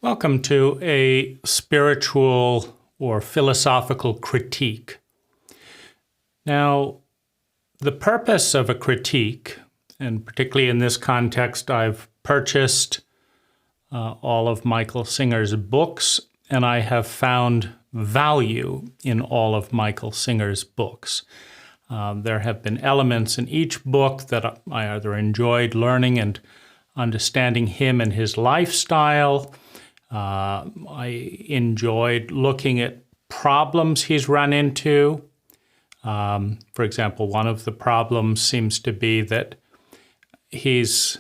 Welcome to a spiritual or philosophical critique. Now, the purpose of a critique, and particularly in this context, I've purchased all of Michael Singer's books, and I have found value in all of Michael Singer's books. There have been elements in each book that I either enjoyed learning and understanding him and his lifestyle. I enjoyed looking at problems he's run into. For example, one of the problems seems to be that he's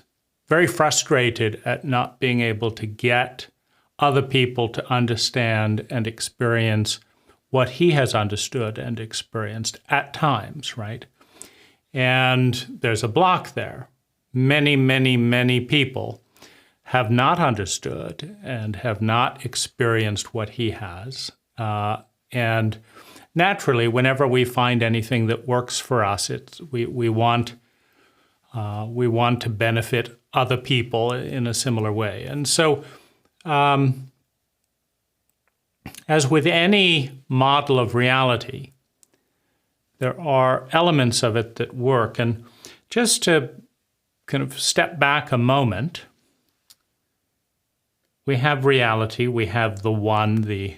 very frustrated at not being able to get other people to understand and experience what he has understood and experienced at times, right? And there's a block there. Many people have not understood and have not experienced what he has. And naturally, whenever we find anything that works for us, we want to benefit other people in a similar way. And so, as with any model of reality, there are elements of it that work. And just to kind of step back a moment, we have reality, we have the one, the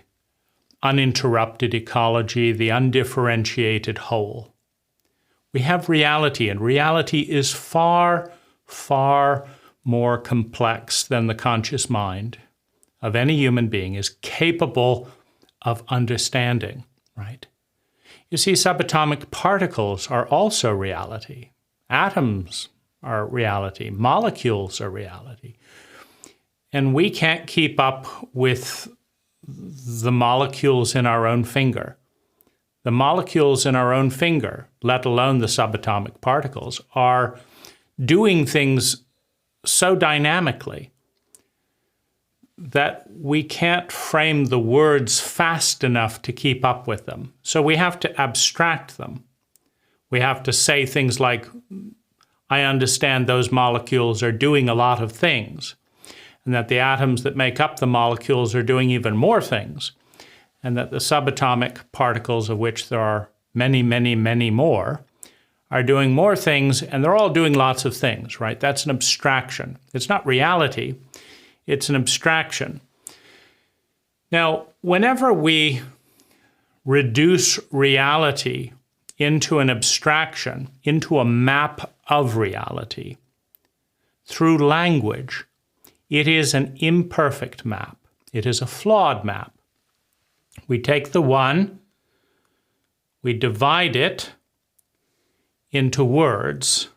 uninterrupted ecology, the undifferentiated whole. We have reality, and reality is far more complex than the conscious mind of any human being is capable of understanding, right? You see, subatomic particles are also reality. Atoms are reality. Molecules are reality. And we can't keep up with the molecules in our own finger. The molecules in our own finger, let alone the subatomic particles, are doing things so dynamically that we can't frame the words fast enough to keep up with them. So we have to abstract them. We have to say things like, I understand those molecules are doing a lot of things, and that the atoms that make up the molecules are doing even more things, and that the subatomic particles, of which there are many more, are doing more things, and they're all doing lots of things, right? That's an abstraction. It's not reality, it's an abstraction. Now, whenever we reduce reality into an abstraction, into a map of reality, through language, it is an imperfect map. It is a flawed map. We take the one, we divide it into words,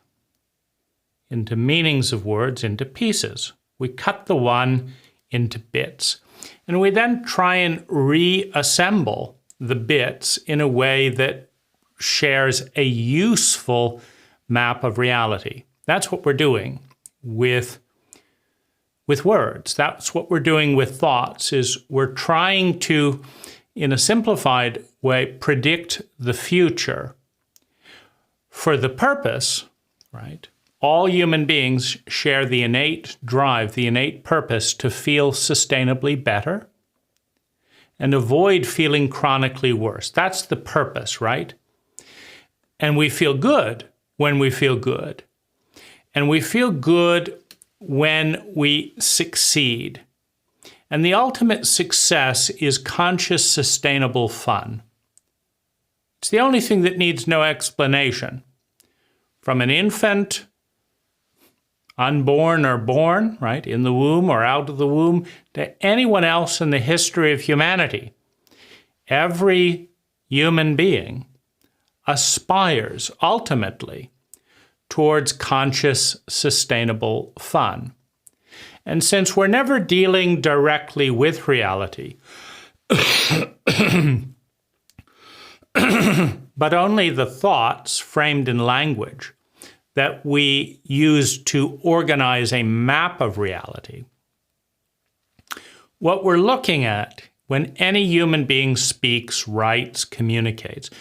into meanings of words, into pieces. We cut the one into bits. And we then try and reassemble the bits in a way that shares a useful map of reality. That's what we're doing with words. That's what we're doing with thoughts, is we're trying to, in a simplified way, predict the future for the purpose, right? All human beings share the innate drive, the innate purpose to feel sustainably better and avoid feeling chronically worse. That's the purpose, right? And we feel good when we feel good. And we feel good when we succeed. And the ultimate success is conscious, sustainable fun. It's the only thing that needs no explanation. From an infant, unborn or born, right, in the womb or out of the womb, to anyone else in the history of humanity, every human being aspires ultimately towards conscious, sustainable fun. And since we're never dealing directly with reality, but only the thoughts framed in language that we use to organize a map of reality, what we're looking at when any human being speaks, writes, communicates,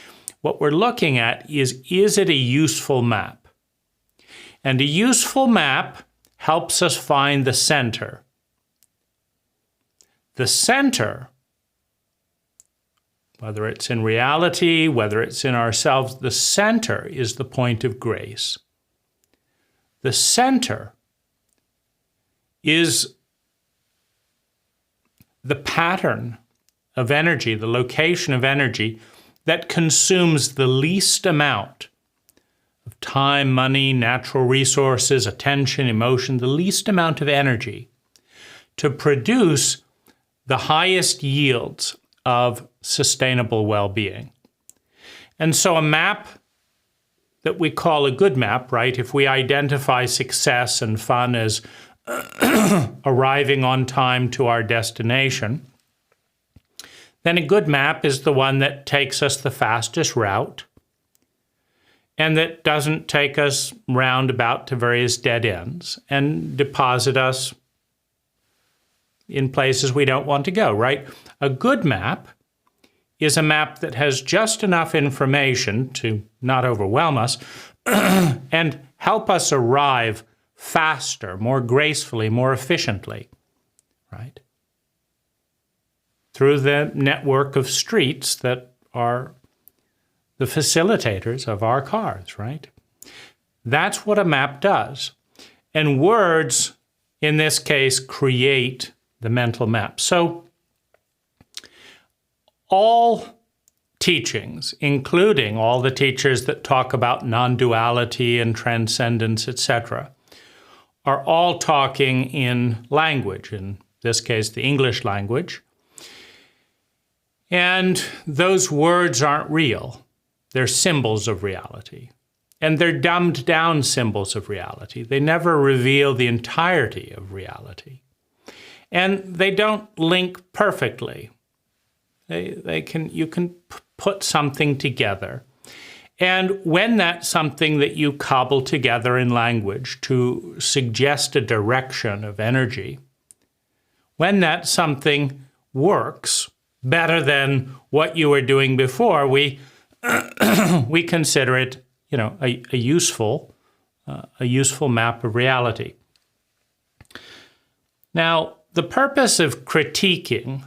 what we're looking at is it a useful map? And a useful map helps us find the center. the center, whether it's in reality, whether it's in ourselves, the center is the point of grace. The center is the pattern of energy, the location of energy that consumes the least amount of time, money, natural resources, attention, emotion, the least amount of energy to produce the highest yields of sustainable well-being. And so a map that we call a good map, right? If we identify success and fun as arriving on time to our destination, then a good map is the one that takes us the fastest route and that doesn't take us roundabout to various dead ends and deposit us in places we don't want to go, right? A good map is a map that has just enough information to not overwhelm us and help us arrive faster, more gracefully, more efficiently, right? Through the network of streets that are the facilitators of our cars, right? That's what a map does. And words, in this case, create the mental map. So all teachings, including all the teachers that talk about non-duality and transcendence, etc., are all talking in language, in this case, the English language. And those words aren't real. They're symbols of reality. And they're dumbed down symbols of reality. They never reveal the entirety of reality. And they don't link perfectly. You can put something together. And when that's something that you cobble together in language to suggest a direction of energy, when that something works better than what you were doing before, we consider it, a useful map of reality. Now, the purpose of critiquing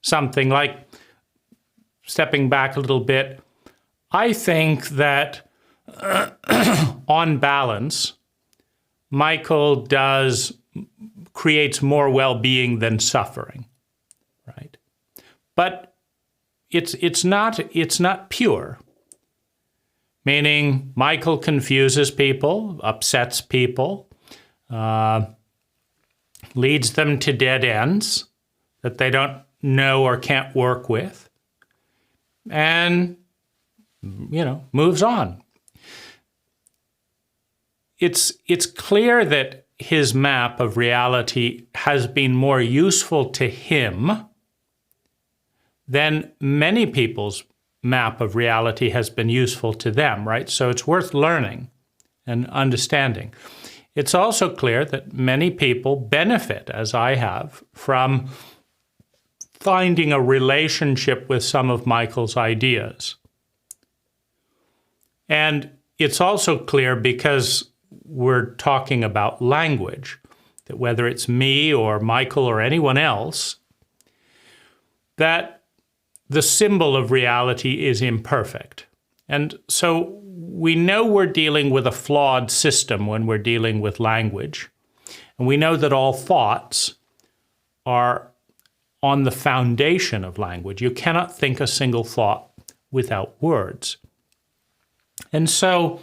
something, like stepping back a little bit, I think that on balance, Michael creates more well-being than suffering, right? But it's not pure. Meaning Michael confuses people, upsets people, leads them to dead ends that they don't know or can't work with, and, moves on. It's clear that his map of reality has been more useful to him than many people's map of reality has been useful to them, right? So it's worth learning and understanding. It's also clear that many people benefit, as I have, from finding a relationship with some of Michael's ideas. And it's also clear, because we're talking about language, that whether it's me or Michael or anyone else, that the symbol of reality is imperfect. And so we know we're dealing with a flawed system when we're dealing with language. And we know that all thoughts are on the foundation of language. You cannot think a single thought without words. And so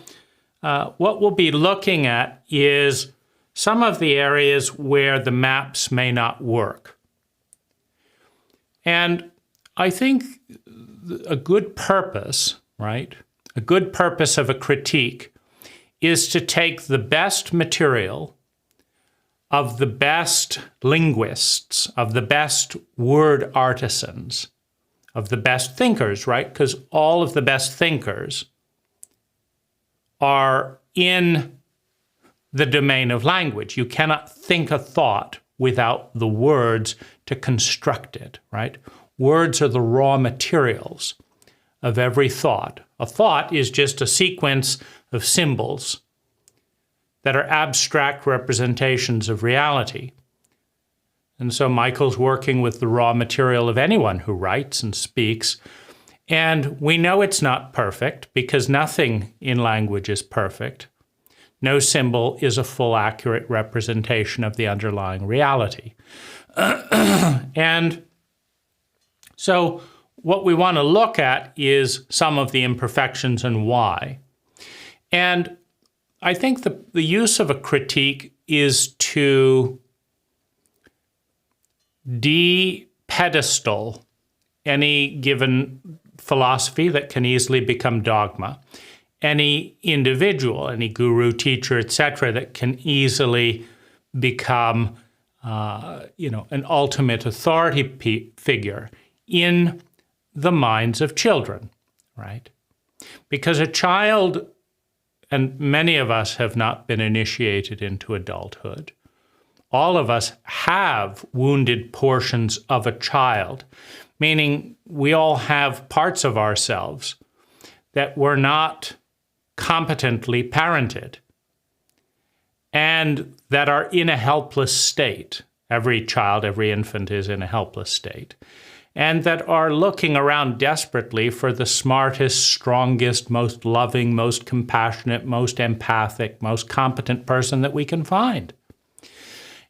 what we'll be looking at is some of the areas where the maps may not work. And I think a good purpose, right? A good purpose of a critique is to take the best material of the best linguists, of the best word artisans, of the best thinkers, right? Because all of the best thinkers are in the domain of language. You cannot think a thought without the words to construct it, right? Words are the raw materials of every thought. A thought is just a sequence of symbols that are abstract representations of reality. And so Michael's working with the raw material of anyone who writes and speaks. And we know it's not perfect because nothing in language is perfect. No symbol is a full, accurate representation of the underlying reality. And so what we want to look at is some of the imperfections and why. And I think the use of a critique is to de-pedestal any given philosophy that can easily become dogma, any individual, any guru, teacher, etc., that can easily become, an ultimate authority figure in the minds of children, right? Because a child, and many of us have not been initiated into adulthood, all of us have wounded portions of a child, meaning we all have parts of ourselves that were not competently parented and that are in a helpless state. Every child, every infant is in a helpless state, and that are looking around desperately for the smartest, strongest, most loving, most compassionate, most empathic, most competent person that we can find.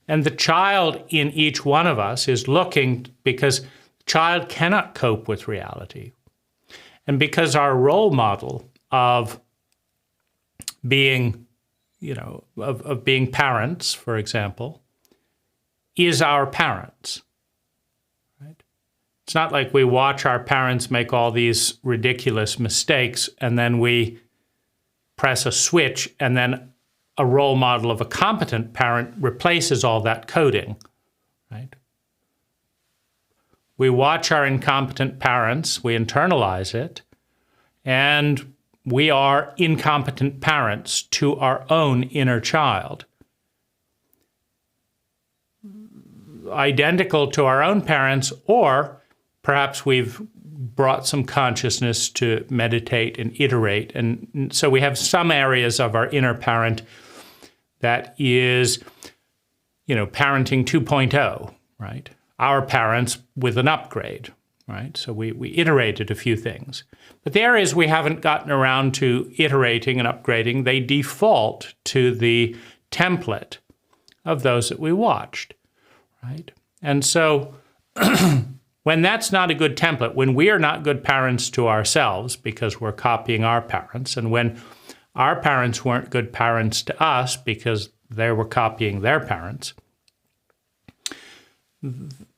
And the child in each one of us is looking because the child cannot cope with reality. And because our role model of being, of being parents, for example, is our parents, right? It's not like we watch our parents make all these ridiculous mistakes and then we press a switch and then a role model of a competent parent replaces all that coding, right? We watch our incompetent parents, we internalize it, and we are incompetent parents to our own inner child. Identical to our own parents, or perhaps we've brought some consciousness to meditate and iterate. And so we have some areas of our inner parent that is, parenting 2.0, right? Our parents with an upgrade, right? So we iterated a few things. But the areas we haven't gotten around to iterating and upgrading, they default to the template of those that we watched, right? And so when that's not a good template, when we are not good parents to ourselves because we're copying our parents, and when our parents weren't good parents to us because they were copying their parents,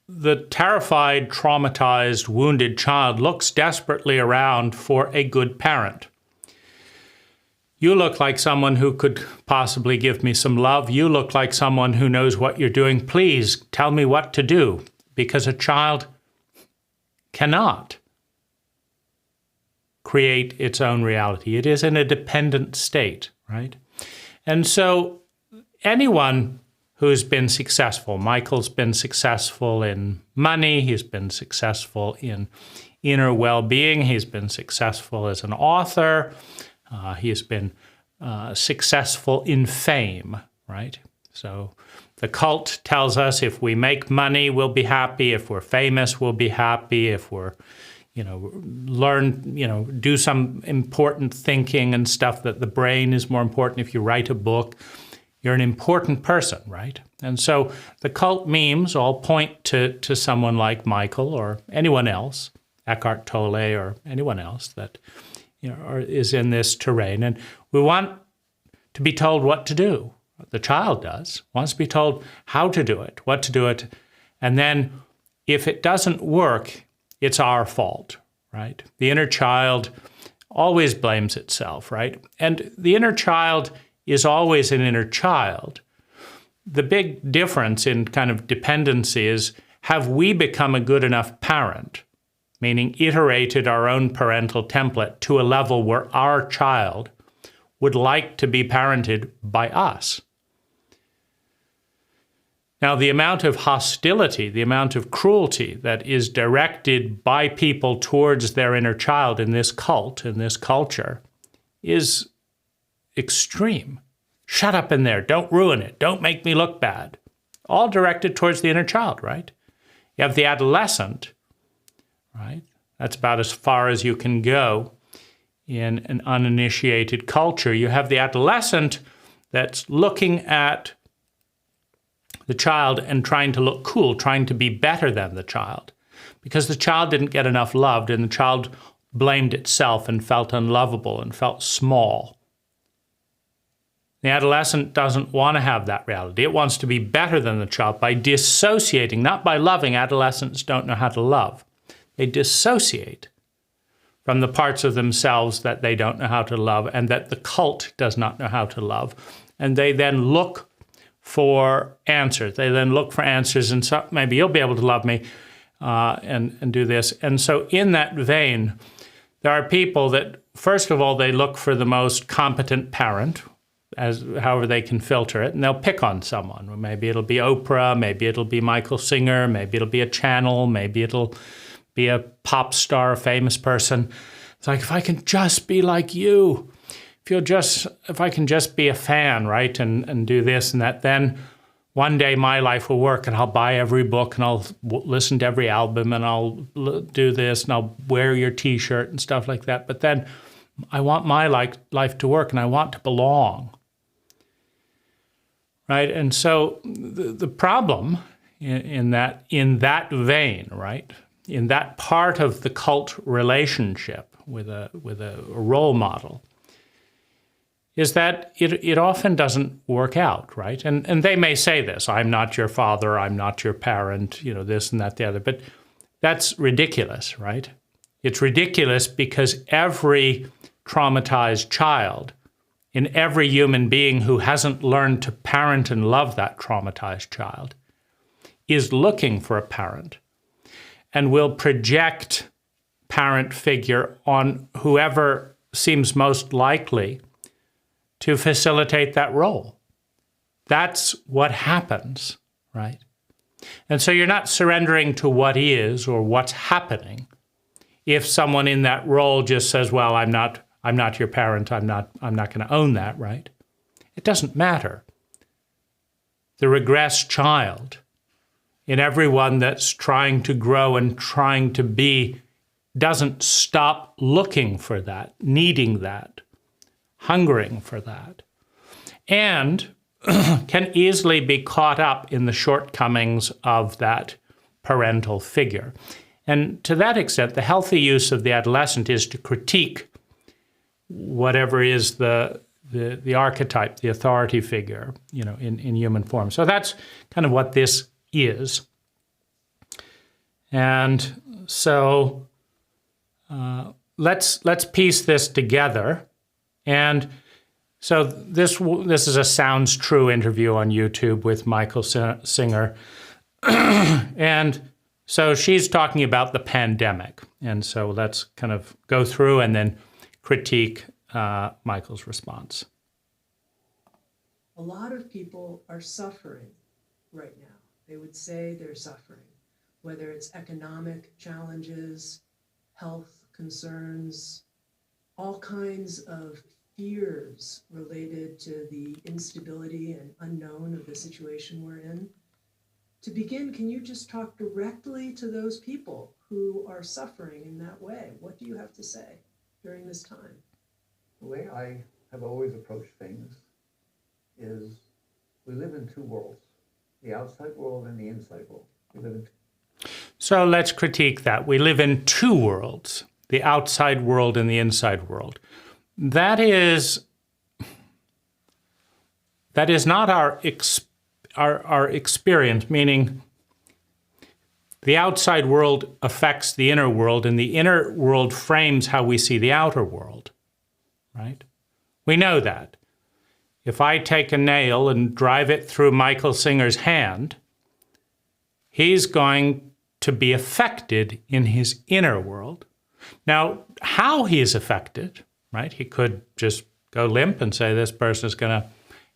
the terrified, traumatized, wounded child looks desperately around for a good parent. You look like someone who could possibly give me some love. You look like someone who knows what you're doing. Please tell me what to do, because a child cannot create its own reality. It is in a dependent state, right? And so anyone who's been successful, Michael's been successful in money, he's been successful in inner well-being, he's been successful as an author, he's been successful in fame, right? So the cult tells us if we make money, we'll be happy. If we're famous, we'll be happy. If we're, do some important thinking and stuff, that the brain is more important. If you write a book, you're an important person, right? And so the cult memes all point to someone like Michael or anyone else, Eckhart Tolle or anyone else that is in this terrain. And we want to be told what to do. The child wants to be told how to do it, what to do it. And then if it doesn't work, it's our fault, right? The inner child always blames itself, right? And the inner child is always an inner child. The big difference in kind of dependency is, have we become a good enough parent, meaning iterated our own parental template to a level where our child would like to be parented by us? Now, the amount of hostility, the amount of cruelty that is directed by people towards their inner child in this cult, in this culture, is extreme. Shut up in there. Don't ruin it. Don't make me look bad. all directed towards the inner child, right? You have the adolescent, right? That's about as far as you can go in an uninitiated culture. You have the adolescent that's looking at the child and trying to look cool, trying to be better than the child, because the child didn't get enough loved and the child blamed itself and felt unlovable and felt small. The adolescent doesn't want to have that reality. It wants to be better than the child by dissociating, not by loving. Adolescents don't know how to love. They dissociate from the parts of themselves that they don't know how to love and that the cult does not know how to love. And they then look for answers. They then look for answers, and so maybe you'll be able to love me and do this. And so in that vein, there are people that, first of all, they look for the most competent parent, as however they can filter it, and they'll pick on someone. Maybe it'll be Oprah, maybe it'll be Michael Singer, maybe it'll be a channel, maybe it'll be a pop star, a famous person. It's like, if I can just be like you, if I can just be a fan, right, and do this and that, then one day my life will work and I'll buy every book and I'll listen to every album and I'll do this and I'll wear your t-shirt and stuff like that. But then I want my life to work and I want to belong. Right, and so the problem in that vein, right, in that part of the cult relationship with a role model, is that it often doesn't work out, right? And they may say this: "I'm not your father, I'm not your parent," this and that, the other. But that's ridiculous, right? It's ridiculous because every traumatized child, in every human being who hasn't learned to parent and love that traumatized child, is looking for a parent and will project parent figure on whoever seems most likely to facilitate that role. That's what happens, right? And so you're not surrendering to what is or what's happening if someone in that role just says, well, I'm not your parent, I'm not going to own that, right? It doesn't matter. The regressed child in everyone that's trying to grow and trying to be doesn't stop looking for that, needing that, hungering for that, and can easily be caught up in the shortcomings of that parental figure. And to that extent, the healthy use of the adolescent is to critique whatever is the archetype, the authority figure, in human form. So that's kind of what this is. And so let's piece this together. And so this is a Sounds True interview on YouTube with Michael Singer. And so she's talking about the pandemic. And so let's kind of go through and then critique Michael's response. A lot of people are suffering right now. They would say they're suffering, whether it's economic challenges, health concerns, all kinds of fears related to the instability and unknown of the situation we're in. To begin, can you just talk directly to those people who are suffering in that way? What do you have to say during this time? The way I have always approached things is we live in two worlds, the outside world and the inside world. We live in So let's critique that. We live in two worlds, the outside world and the inside world. That is not our experience, meaning the outside world affects the inner world, and the inner world frames how we see the outer world, right? We know that. If I take a nail and drive it through Michael Singer's hand, he's going to be affected in his inner world. Now, how he is affected, right? He could just go limp and say, this person is going to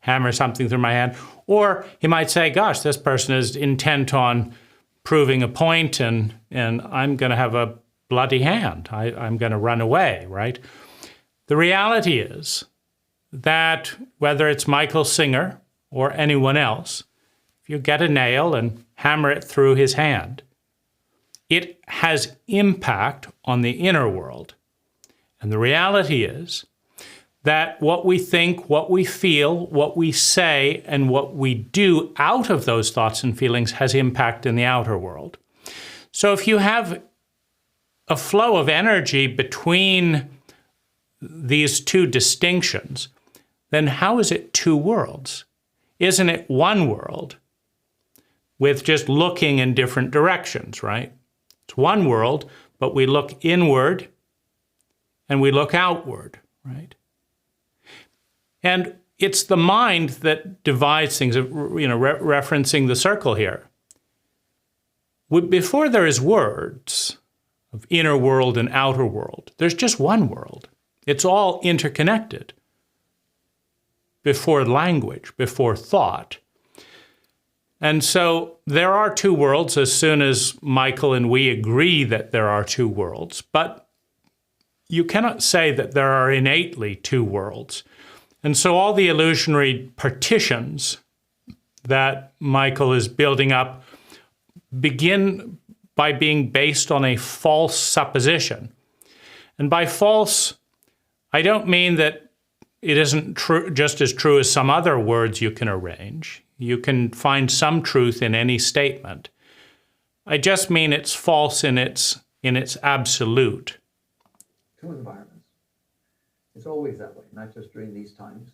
hammer something through my hand. Or he might say, gosh, this person is intent on proving a point and I'm going to have a bloody hand. I'm going to run away, right? The reality is that whether it's Michael Singer or anyone else, if you get a nail and hammer it through his hand, it has impact on the inner world. And the reality is that what we think, what we feel, what we say, and what we do out of those thoughts and feelings has impact in the outer world. So if you have a flow of energy between these two distinctions, then how is it two worlds? Isn't it one world with just looking in different directions, right? It's one world, but we look inward and we look outward, right? And it's the mind that divides things, referencing the circle here. Before there is words of inner world and outer world, there's just one world. It's all interconnected. Before language, before thought. And so there are two worlds as soon as Michael and we agree that there are two worlds, but you cannot say that there are innately two worlds. And so all the illusionary partitions that Michael is building up begin by being based on a false supposition. And by false, I don't mean that it isn't true, just as true as some other words you can arrange. You can find some truth in any statement. I just mean it's false in its absolute. Two environments. It's always that way, not just during these times.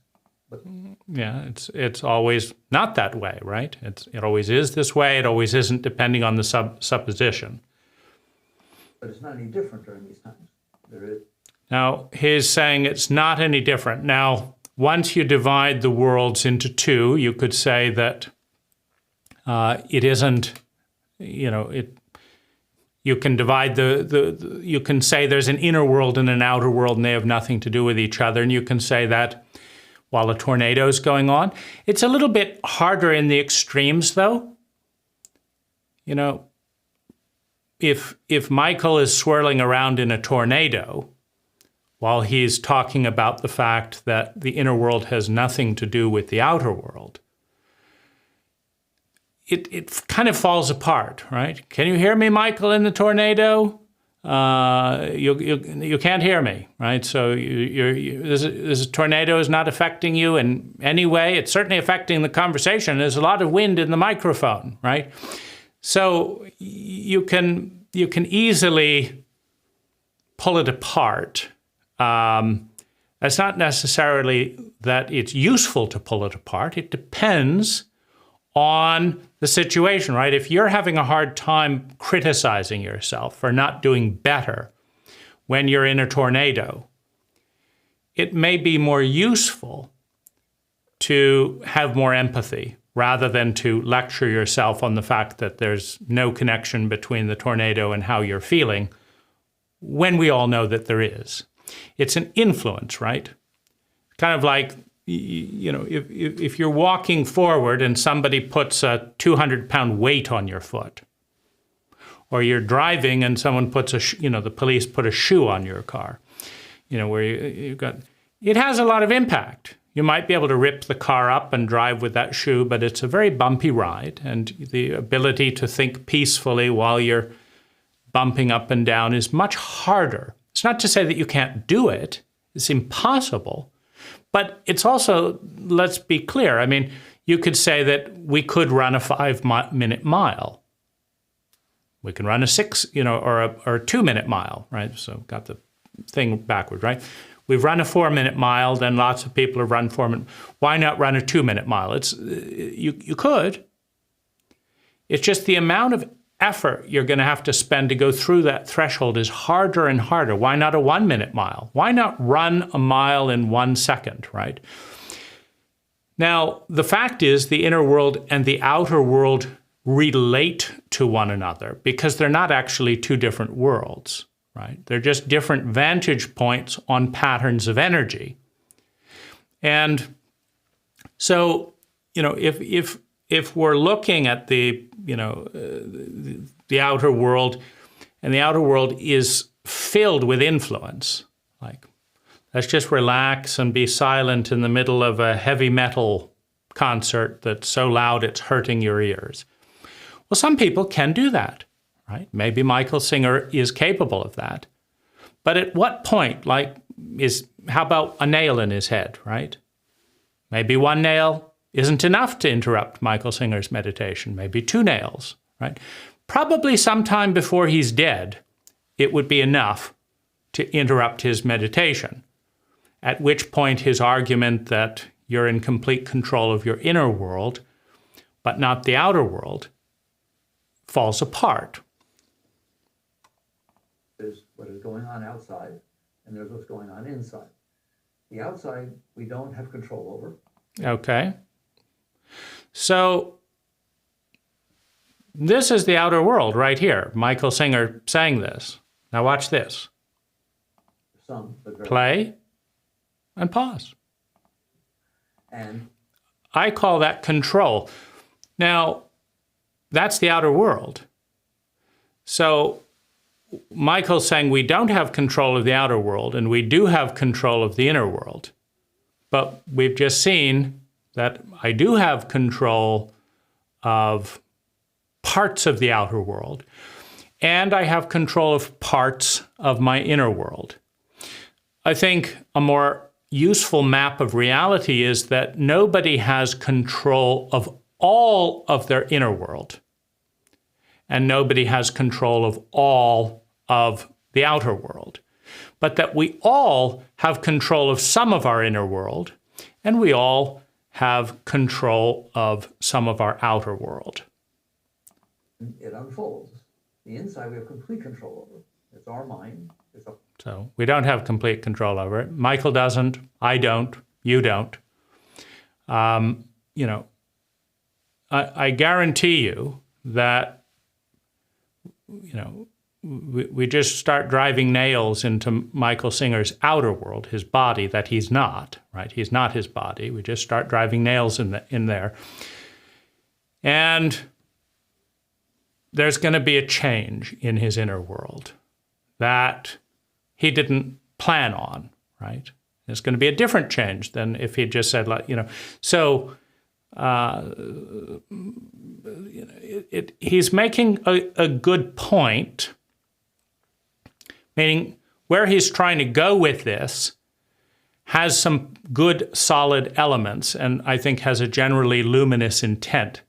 But yeah, it's always not that way, right? It always is this way. It always isn't, depending on the supposition. But it's not any different during these times. There is. Now, he's saying it's not any different. Now, once you divide the worlds into two, you could say that it isn't, you can divide you can say there's an inner world and an outer world and they have nothing to do with each other. And you can say that while a tornado is going on. It's a little bit harder in the extremes, though. If Michael is swirling around in a tornado, while he's talking about the fact that the inner world has nothing to do with the outer world, it kind of falls apart, right? Can you hear me, Michael, in the tornado? You can't hear me, right? So this tornado is not affecting you in any way. It's certainly affecting the conversation. There's a lot of wind in the microphone, right? So you can easily pull it apart. That's not necessarily that it's useful to pull it apart. It depends on the situation, right? If you're having a hard time criticizing yourself for not doing better when you're in a tornado, it may be more useful to have more empathy rather than to lecture yourself on the fact that there's no connection between the tornado and how you're feeling, when we all know that there is. It's an influence, right? Kind of like, if you're walking forward and somebody puts a 200-pound weight on your foot, or you're driving and someone puts the police put a shoe on your car, where you've got, it has a lot of impact. You might be able to rip the car up and drive with that shoe, but it's a very bumpy ride, and the ability to think peacefully while you're bumping up and down is much harder. It's not to say that you can't do it. It's impossible. But it's also, let's be clear, I mean, you could say that we could run a 5-minute mile. We can run a 6, or a 2-minute mile, right? So got the thing backward, right? We've run a 4-minute mile, then lots of people have run 4 minutes. Why not run a 2-minute mile? You could. It's just the amount of effort you're going to have to spend to go through that threshold is harder and harder. Why not a 1-minute mile? Why not run a mile in 1 second, right? Now, the fact is the inner world and the outer world relate to one another because they're not actually two different worlds, right? They're just different vantage points on patterns of energy. And so, if we're looking at the outer world, and the outer world is filled with influence, like, let's just relax and be silent in the middle of a heavy metal concert that's so loud it's hurting your ears. Well, some people can do that, right? Maybe Michael Singer is capable of that. But at what point, how about a nail in his head, right? Maybe one nail isn't enough to interrupt Michael Singer's meditation, maybe 2 nails, right? Probably sometime before he's dead, it would be enough to interrupt his meditation, at which point his argument that you're in complete control of your inner world, but not the outer world, falls apart. There's what is going on outside, and there's what's going on inside. The outside, we don't have control over. Okay. So this is the outer world right here. Michael Singer sang this. Now watch this. Some, but very Play and pause. And I call that control. Now, that's the outer world. So Michael's saying we don't have control of the outer world, and we do have control of the inner world. But we've just seen that I do have control of parts of the outer world, and I have control of parts of my inner world. I think a more useful map of reality is that nobody has control of all of their inner world, and nobody has control of all of the outer world, but that we all have control of some of our inner world, and we all have control of some of our outer world. it unfolds. The inside, we have complete control over. It's our mind. So we don't have complete control over it. Michael doesn't. I don't. You don't. I guarantee you that, we just start driving nails into Michael Singer's outer world, his body, that he's not, right? He's not his body. We just start driving nails in there. And there's going to be a change in his inner world that he didn't plan on, right? It's going to be a different change than if he just said, So he's making a good point, meaning where he's trying to go with this has some good, solid elements, and I think has a generally luminous intent.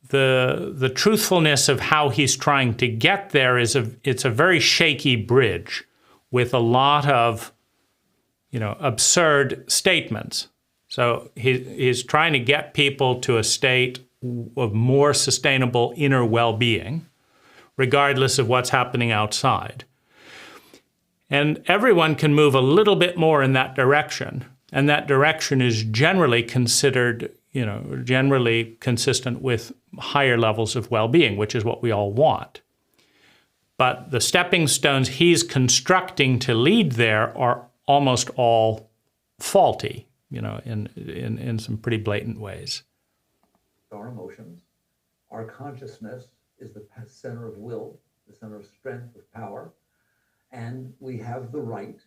The truthfulness of how he's trying to get there it's a very shaky bridge with a lot of, absurd statements. So he's trying to get people to a state of more sustainable inner well-being, regardless of what's happening outside. And everyone can move a little bit more in that direction, and that direction is generally considered, generally consistent with higher levels of well-being, which is what we all want. But the stepping stones he's constructing to lead there are almost all faulty, in some pretty blatant ways. Our emotions, our consciousness is the center of will, the center of strength, of power, and we have the right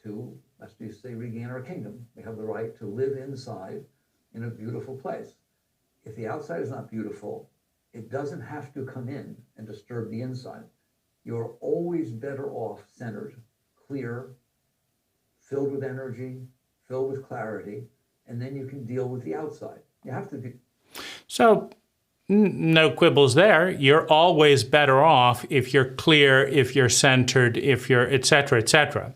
to, as we say, regain our kingdom. We have the right to live inside in a beautiful place. If the outside is not beautiful, it doesn't have to come in and disturb the inside. You're always better off centered, clear, filled with energy, filled with clarity, and then you can deal with the outside. You have to be. So no quibbles there. You're always better off if you're clear, if you're centered, if you're et cetera, et cetera.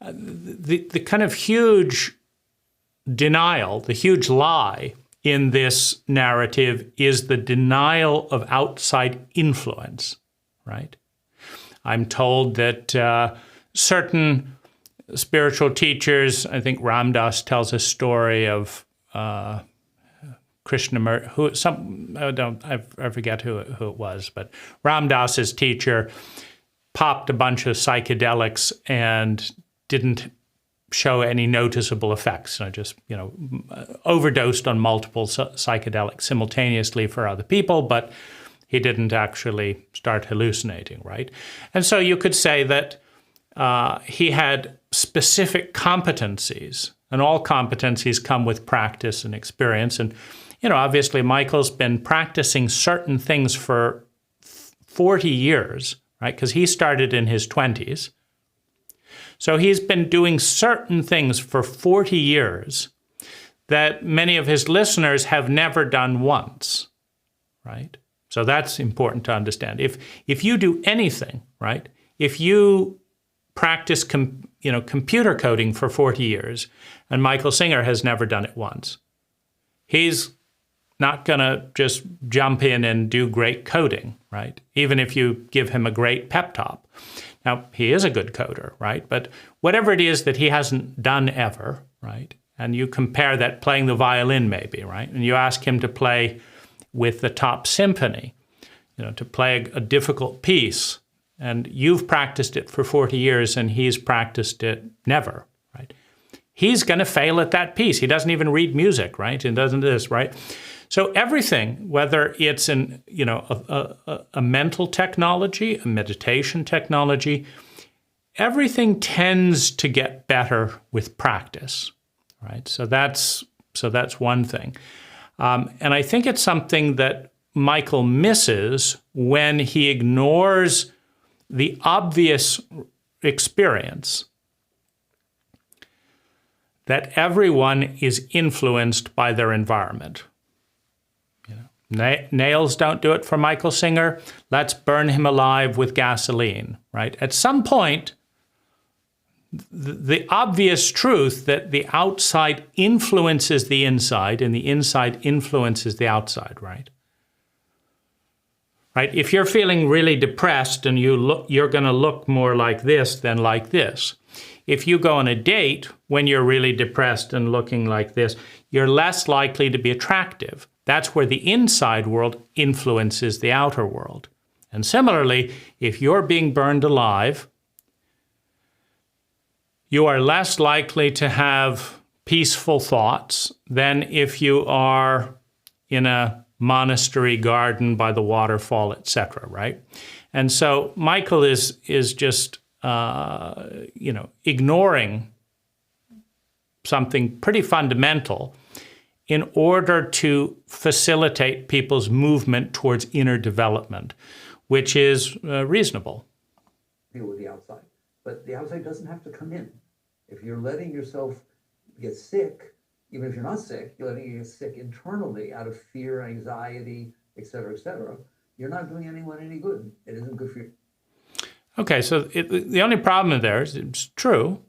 The kind of huge denial, the huge lie in this narrative is the denial of outside influence, right? I'm told that certain spiritual teachers, I think Ram Dass tells a story of Krishnamurti, I forget who it was, but Ram Dass's teacher popped a bunch of psychedelics and didn't show any noticeable effects. Overdosed on multiple psychedelics simultaneously for other people, but he didn't actually start hallucinating, right? And so you could say that he had specific competencies And all competencies come with practice and experience. And, obviously Michael's been practicing certain things for 40 years, right? Because he started in his 20s. So he's been doing certain things for 40 years that many of his listeners have never done once, right? So that's important to understand. If you do anything, right? If you practice computer coding for 40 years and Michael Singer has never done it once, he's not going to just jump in and do great coding, right? Even if you give him a great pep talk. Now, he is a good coder, right? But whatever it is that he hasn't done ever, right? And you compare that playing the violin maybe, right? And you ask him to play with the top symphony, to play a difficult piece. And you've practiced it for 40 years and he's practiced it never, right? He's going to fail at that piece. He doesn't even read music, right? And doesn't this, right? So everything, whether it's a mental technology, a meditation technology, everything tends to get better with practice, right? So that's one thing. And I think it's something that Michael misses when he ignores the obvious experience that everyone is influenced by their environment. Nails don't do it for Michael Singer. Let's burn him alive with gasoline, right? At some point, the obvious truth that the outside influences the inside and the inside influences the outside, right? Right? If you're feeling really depressed and you're going to look more like this than like this. If you go on a date when you're really depressed and looking like this, you're less likely to be attractive. That's where the inside world influences the outer world. And similarly, if you're being burned alive, you are less likely to have peaceful thoughts than if you are in a monastery garden by the waterfall, etc., right? And so Michael is just ignoring something pretty fundamental in order to facilitate people's movement towards inner development, which is reasonable. Deal with the outside. But the outside doesn't have to come in. If you're letting yourself get sick, even if you're not sick, you're letting you get sick internally out of fear, anxiety, et cetera, you're not doing anyone any good. It isn't good for you. Okay, so the only problem there is it's true.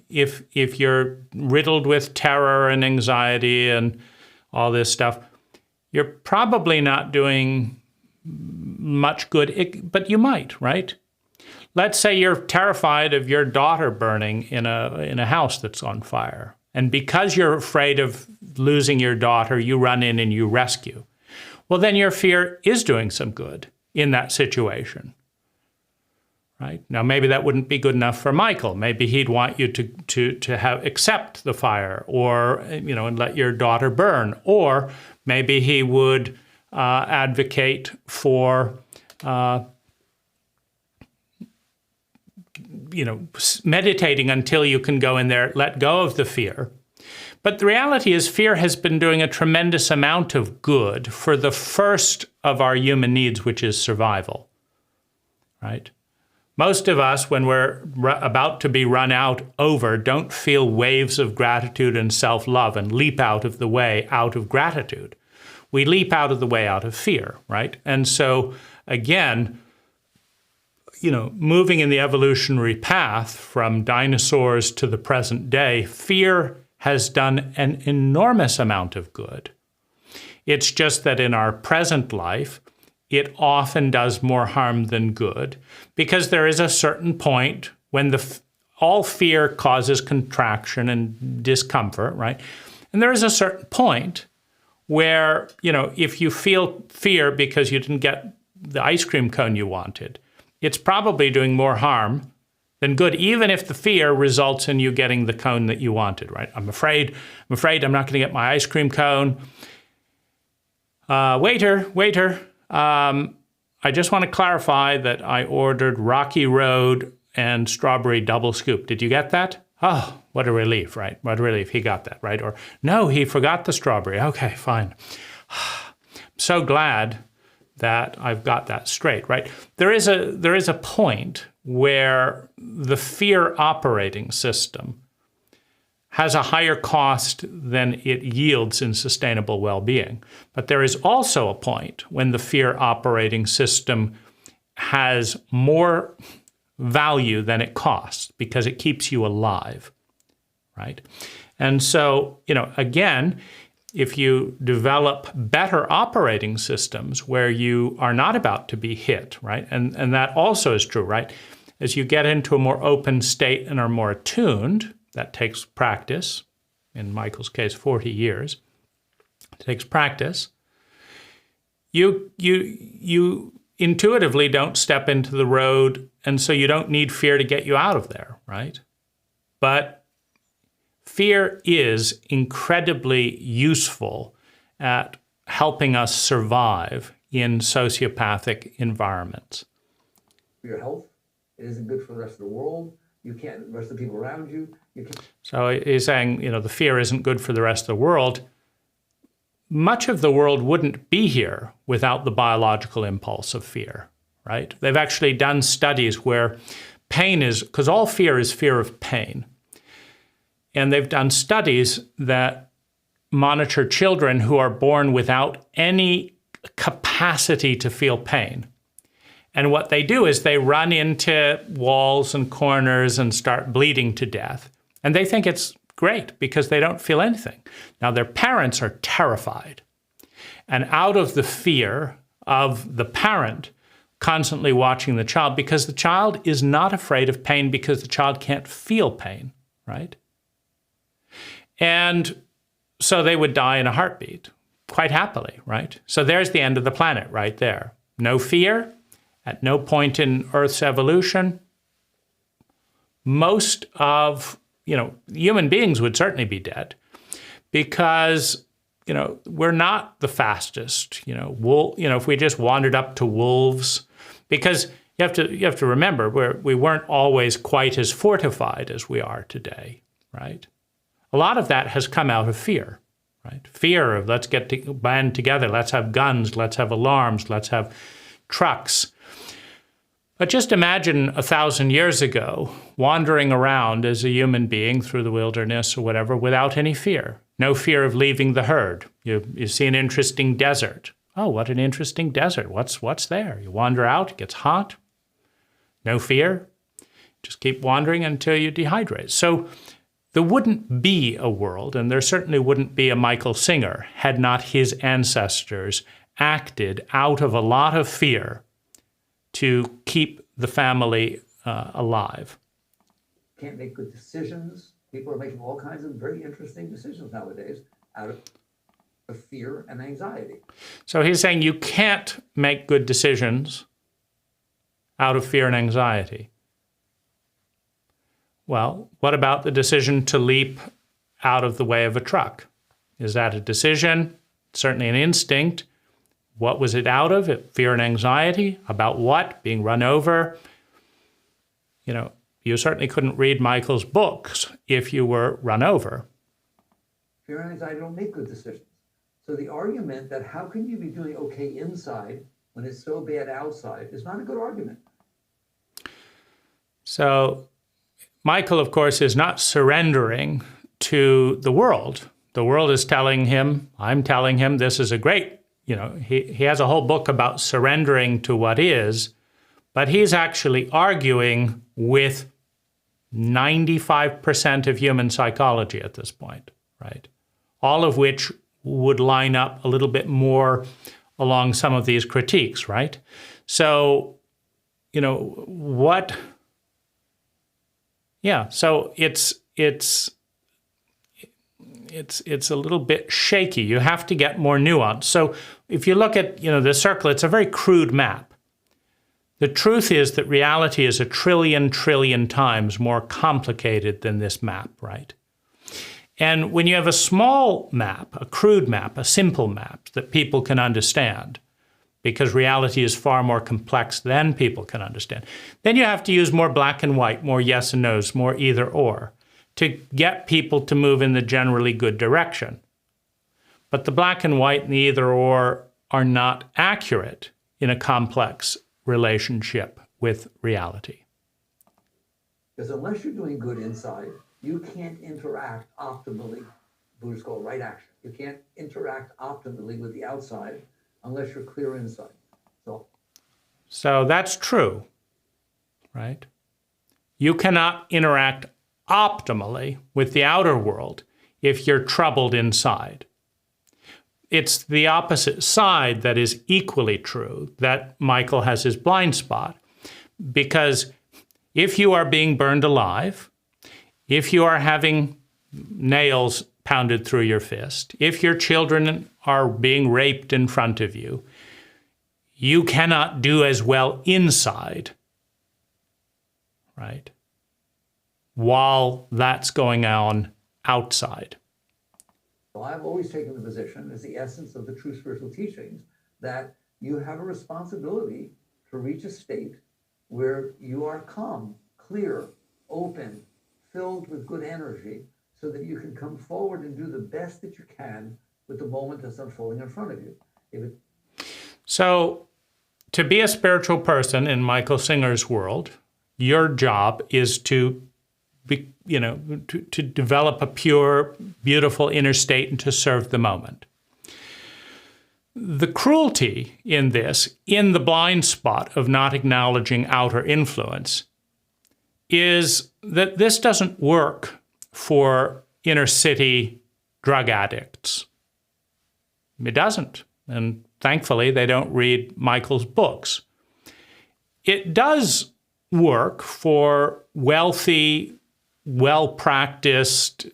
If you're riddled with terror and anxiety and all this stuff, you're probably not doing much good, but you might, right? Let's say you're terrified of your daughter burning in a house that's on fire. And because you're afraid of losing your daughter, you run in and you rescue. Well, then your fear is doing some good in that situation. Right? Now, maybe that wouldn't be good enough for Michael. Maybe he'd want you to accept the fire or, and let your daughter burn. Or maybe he would advocate for, meditating until you can go in there, let go of the fear. But the reality is fear has been doing a tremendous amount of good for the first of our human needs, which is survival, right? Most of us, when we're about to be run over, don't feel waves of gratitude and self-love and leap out of the way out of gratitude. We leap out of the way out of fear, right? And so, again, moving in the evolutionary path from dinosaurs to the present day, fear has done an enormous amount of good. It's just that in our present life, it often does more harm than good, because there is a certain point when all fear causes contraction and discomfort, right? And there is a certain point where, if you feel fear because you didn't get the ice cream cone you wanted, it's probably doing more harm than good, even if the fear results in you getting the cone that you wanted, right? I'm afraid I'm not going to get my ice cream cone. Waiter. I just want to clarify that I ordered Rocky Road and strawberry double scoop. Did you get that? Oh, what a relief, right? What a relief. He got that, right? Or, no, he forgot the strawberry. Okay, fine. So glad that I've got that straight, right? There is a point where the fear operating system has a higher cost than it yields in sustainable well-being. But there is also a point when the fear operating system has more value than it costs because it keeps you alive, right? And so, again, if you develop better operating systems where you are not about to be hit, right? And that also is true, right? As you get into a more open state and are more attuned, that takes practice. In Michael's case, 40 years. It takes practice. You intuitively don't step into the road, and so you don't need fear to get you out of there, right? But fear is incredibly useful at helping us survive in sociopathic environments. For your health, it isn't good for the rest of the world. You can't, the rest of the people around you. So he's saying, the fear isn't good for the rest of the world. Much of the world wouldn't be here without the biological impulse of fear, right? They've actually done studies where pain is, because all fear is fear of pain. And they've done studies that monitor children who are born without any capacity to feel pain. And what they do is they run into walls and corners and start bleeding to death. And they think it's great because they don't feel anything. Now, their parents are terrified. And out of the fear of the parent constantly watching the child, because the child is not afraid of pain because the child can't feel pain, right? And so they would die in a heartbeat, quite happily, right? So there's the end of the planet right there. No fear. At no point in Earth's evolution, most of, human beings would certainly be dead because, we're not the fastest, if we just wandered up to wolves, because you have to remember we weren't always quite as fortified as we are today, right? A lot of that has come out of fear, right? Fear of let's band together, let's have guns, let's have alarms, let's have trucks. But just imagine 1,000 years ago, wandering around as a human being through the wilderness or whatever without any fear. No fear of leaving the herd. You see an interesting desert. Oh, what an interesting desert. What's there? You wander out, it gets hot. No fear. Just keep wandering until you dehydrate. So there wouldn't be a world, and there certainly wouldn't be a Michael Singer had not his ancestors acted out of a lot of fear to keep the family alive. Can't make good decisions. People are making all kinds of very interesting decisions nowadays out of fear and anxiety. So he's saying you can't make good decisions out of fear and anxiety. Well, what about the decision to leap out of the way of a truck? Is that a decision? Certainly an instinct. What was it out of? Fear and anxiety? About what? Being run over? You certainly couldn't read Michael's books if you were run over. Fear and anxiety don't make good decisions. So the argument that how can you be doing okay inside when it's so bad outside is not a good argument. So Michael, of course, is not surrendering to the world. The world is telling him, I'm telling him, this is a great, he has a whole book about surrendering to what is, but he's actually arguing with 95% of human psychology at this point, right? All of which would line up a little bit more along some of these critiques, right? So, so it's a little bit shaky. You have to get more nuance. So if you look at, the circle, it's a very crude map. The truth is that reality is 1 trillion times more complicated than this map, right? And when you have a small map, a crude map, a simple map that people can understand, because reality is far more complex than people can understand, then you have to use more black and white, more yes and no's, more either or, to get people to move in the generally good direction. But the black and white and the either or are not accurate in a complex relationship with reality. Because unless you're doing good inside, you can't interact optimally. Buddhists call it right action. You can't interact optimally with the outside unless you're clear inside. So that's true, right? You cannot interact optimally with the outer world if you're troubled inside. It's the opposite side that is equally true, that Michael has his blind spot. Because if you are being burned alive, if you are having nails pounded through your fist, if your children are being raped in front of you, you cannot do as well inside, right? While that's going on outside. So I've always taken the position, as the essence of the true spiritual teachings, that you have a responsibility to reach a state where you are calm, clear, open, filled with good energy, so that you can come forward and do the best that you can with the moment that's unfolding in front of you. So, to be a spiritual person in Michael Singer's world, your job is to be, to develop a pure, beautiful inner state and to serve the moment. The cruelty in this, in the blind spot of not acknowledging outer influence, is that this doesn't work for inner city drug addicts. It doesn't. And thankfully, they don't read Michael's books. It does work for wealthy, well-practiced,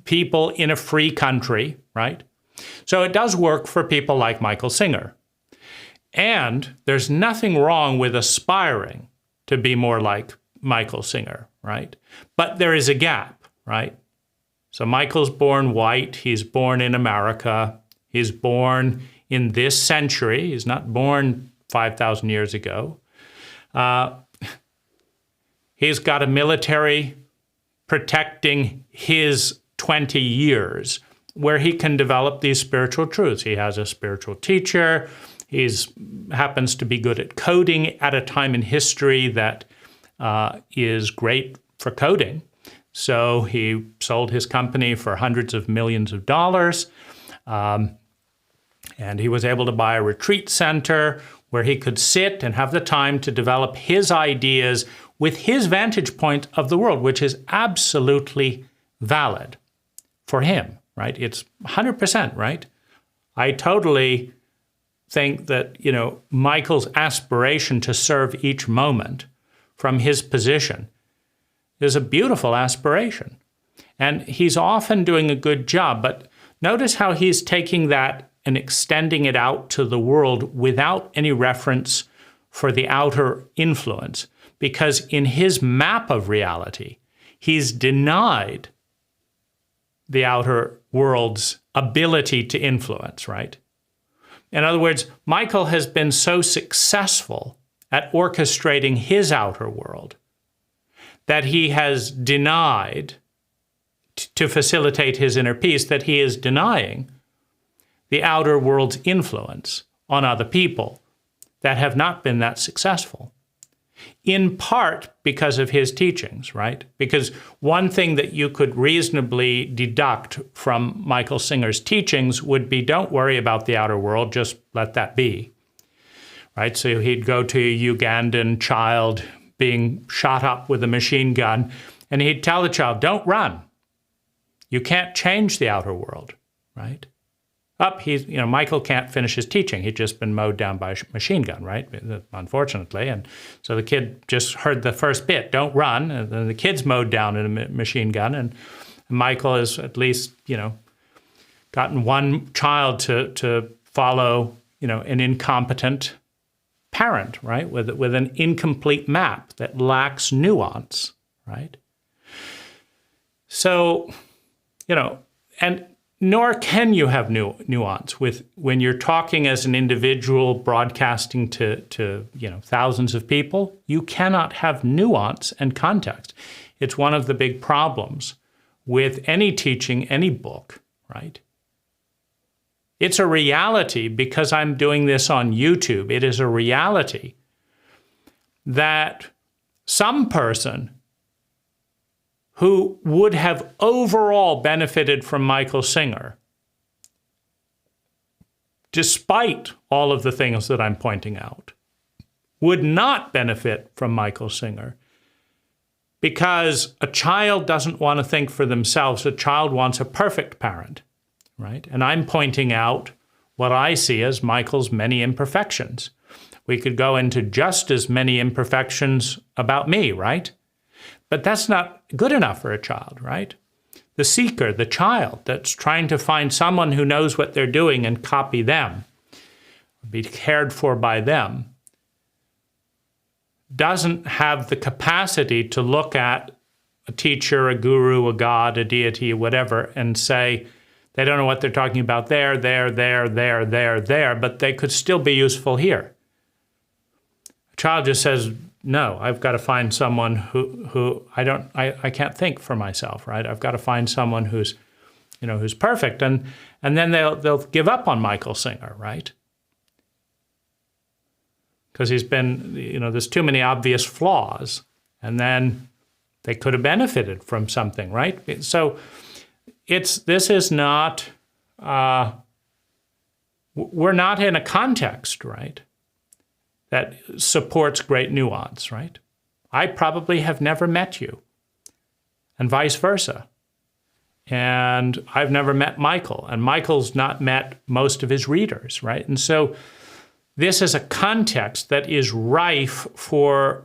people in a free country, right? So it does work for people like Michael Singer. And there's nothing wrong with aspiring to be more like Michael Singer, right? But there is a gap, right? So Michael's born white. He's born in America. He's born in this century. He's not born 5,000 years ago. He's got a military protecting his 20 years where he can develop these spiritual truths. He has a spiritual teacher. He happens to be good at coding at a time in history that is great for coding. So he sold his company for hundreds of millions of dollars. And he was able to buy a retreat center where he could sit and have the time to develop his ideas with his vantage point of the world, which is absolutely valid for him, right? It's 100%, right? I totally think that, Michael's aspiration to serve each moment from his position is a beautiful aspiration. And he's often doing a good job, but notice how he's taking that and extending it out to the world without any reference for the outer influence. Because in his map of reality, he's denied the outer world's ability to influence, right? In other words, Michael has been so successful at orchestrating his outer world that he has denied, to facilitate his inner peace, that he is denying the outer world's influence on other people that have not been that successful. In part because of his teachings, right? Because one thing that you could reasonably deduct from Michael Singer's teachings would be, don't worry about the outer world, just let that be, right? So he'd go to a Ugandan child being shot up with a machine gun, and he'd tell the child, don't run. You can't change the outer world, right? Michael can't finish his teaching. He'd just been mowed down by a machine gun, right? Unfortunately. And so the kid just heard the first bit, don't run. And then the kid's mowed down in a machine gun. And Michael has at least, gotten one child to follow, an incompetent parent, right? With an incomplete map that lacks nuance, right? So, and nor can you have nuance when you're talking as an individual broadcasting to thousands of people. You cannot have nuance and context. It's one of the big problems with any teaching, any book, right? It's a reality because I'm doing this on YouTube. It is a reality that some person who would have overall benefited from Michael Singer, despite all of the things that I'm pointing out, would not benefit from Michael Singer because a child doesn't want to think for themselves. A child wants a perfect parent, right? And I'm pointing out what I see as Michael's many imperfections. We could go into just as many imperfections about me, right? But that's not good enough for a child, right? The seeker, the child that's trying to find someone who knows what they're doing and copy them, be cared for by them, doesn't have the capacity to look at a teacher, a guru, a god, a deity, whatever, and say, they don't know what they're talking about there, but they could still be useful here. A child just says, no, I've got to find someone who I can't think for myself, right? I've got to find someone who's perfect. And then they'll give up on Michael Singer, right? Because he's been, there's too many obvious flaws. And then they could have benefited from something, right? So this is not, we're not in a context, right, that supports great nuance, right? I probably have never met you, and vice versa. And I've never met Michael, and Michael's not met most of his readers, right? And so this is a context that is rife for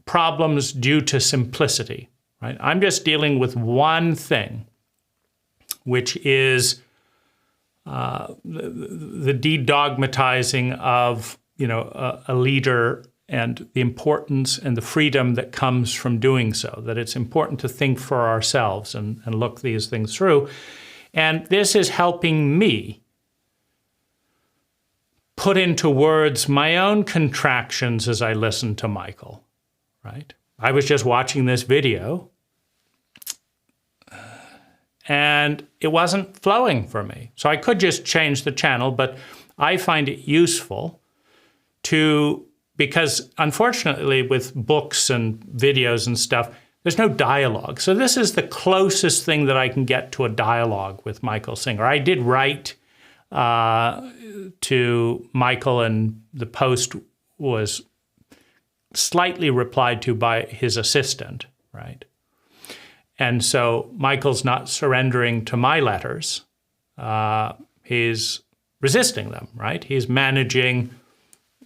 problems due to simplicity, right? I'm just dealing with one thing, which is the de-dogmatizing of a leader and the importance and the freedom that comes from doing so, that it's important to think for ourselves and look these things through. And this is helping me put into words my own contractions as I listen to Michael, right? I was just watching this video and it wasn't flowing for me. So I could just change the channel, but I find it useful because unfortunately with books and videos and stuff, there's no dialogue. So this is the closest thing that I can get to a dialogue with Michael Singer. I did write to Michael, and the post was slightly replied to by his assistant, right? And so Michael's not surrendering to my letters. He's resisting them, right? He's managing.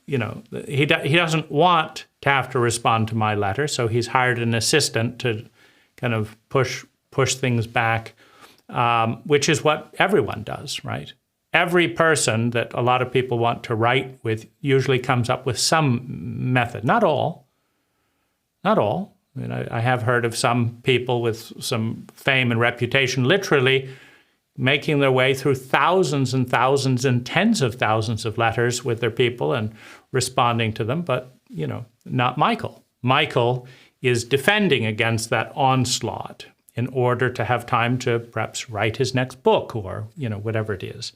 He doesn't want to have to respond to my letter, so he's hired an assistant to kind of push things back, which is what everyone does, right? Every person that a lot of people want to write with usually comes up with some method. Not all. I mean, I have heard of some people with some fame and reputation literally making their way through thousands and thousands and tens of thousands of letters with their people and responding to them, but, not Michael. Michael is defending against that onslaught in order to have time to perhaps write his next book or, whatever it is.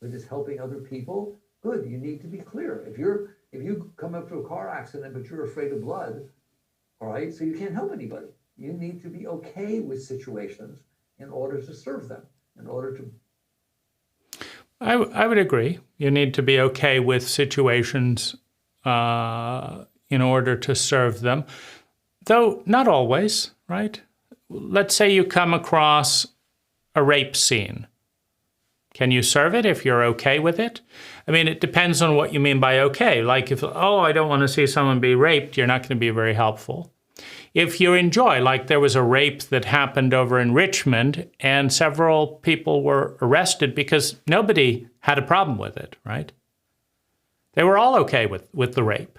But just helping other people, good, you need to be clear. If you come up to a car accident, but you're afraid of blood, all right, so you can't help anybody. You need to be okay with situations in order to serve them, in order to... I would agree. You need to be okay with situations in order to serve them, though not always, right? Let's say you come across a rape scene. Can you serve it if you're okay with it? I mean, it depends on what you mean by okay. Like if, I don't want to see someone be raped, you're not going to be very helpful. If you enjoy, like there was a rape that happened over in Richmond and several people were arrested because nobody had a problem with it, right? They were all okay with the rape.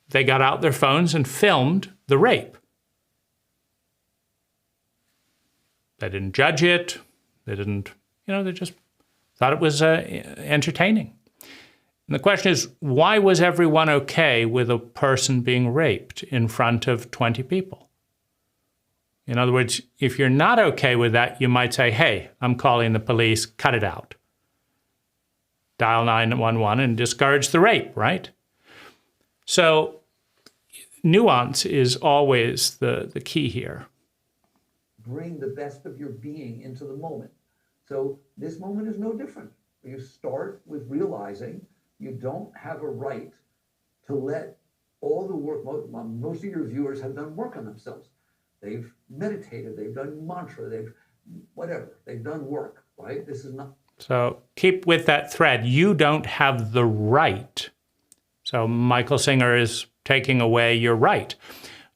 They got out their phones and filmed the rape. They didn't judge it. They didn't, they just thought it was entertaining. And the question is, why was everyone okay with a person being raped in front of 20 people? In other words, if you're not okay with that, you might say, hey, I'm calling the police, cut it out. Dial 911 and discourage the rape, right? So nuance is always the key here. Bring the best of your being into the moment. So this moment is no different. You start with realizing you don't have a right to let all the work, most of your viewers have done work on themselves. They've meditated, they've done mantra, they've done work, right? This is not. So keep with that thread. You don't have the right. So Michael Singer is taking away your right.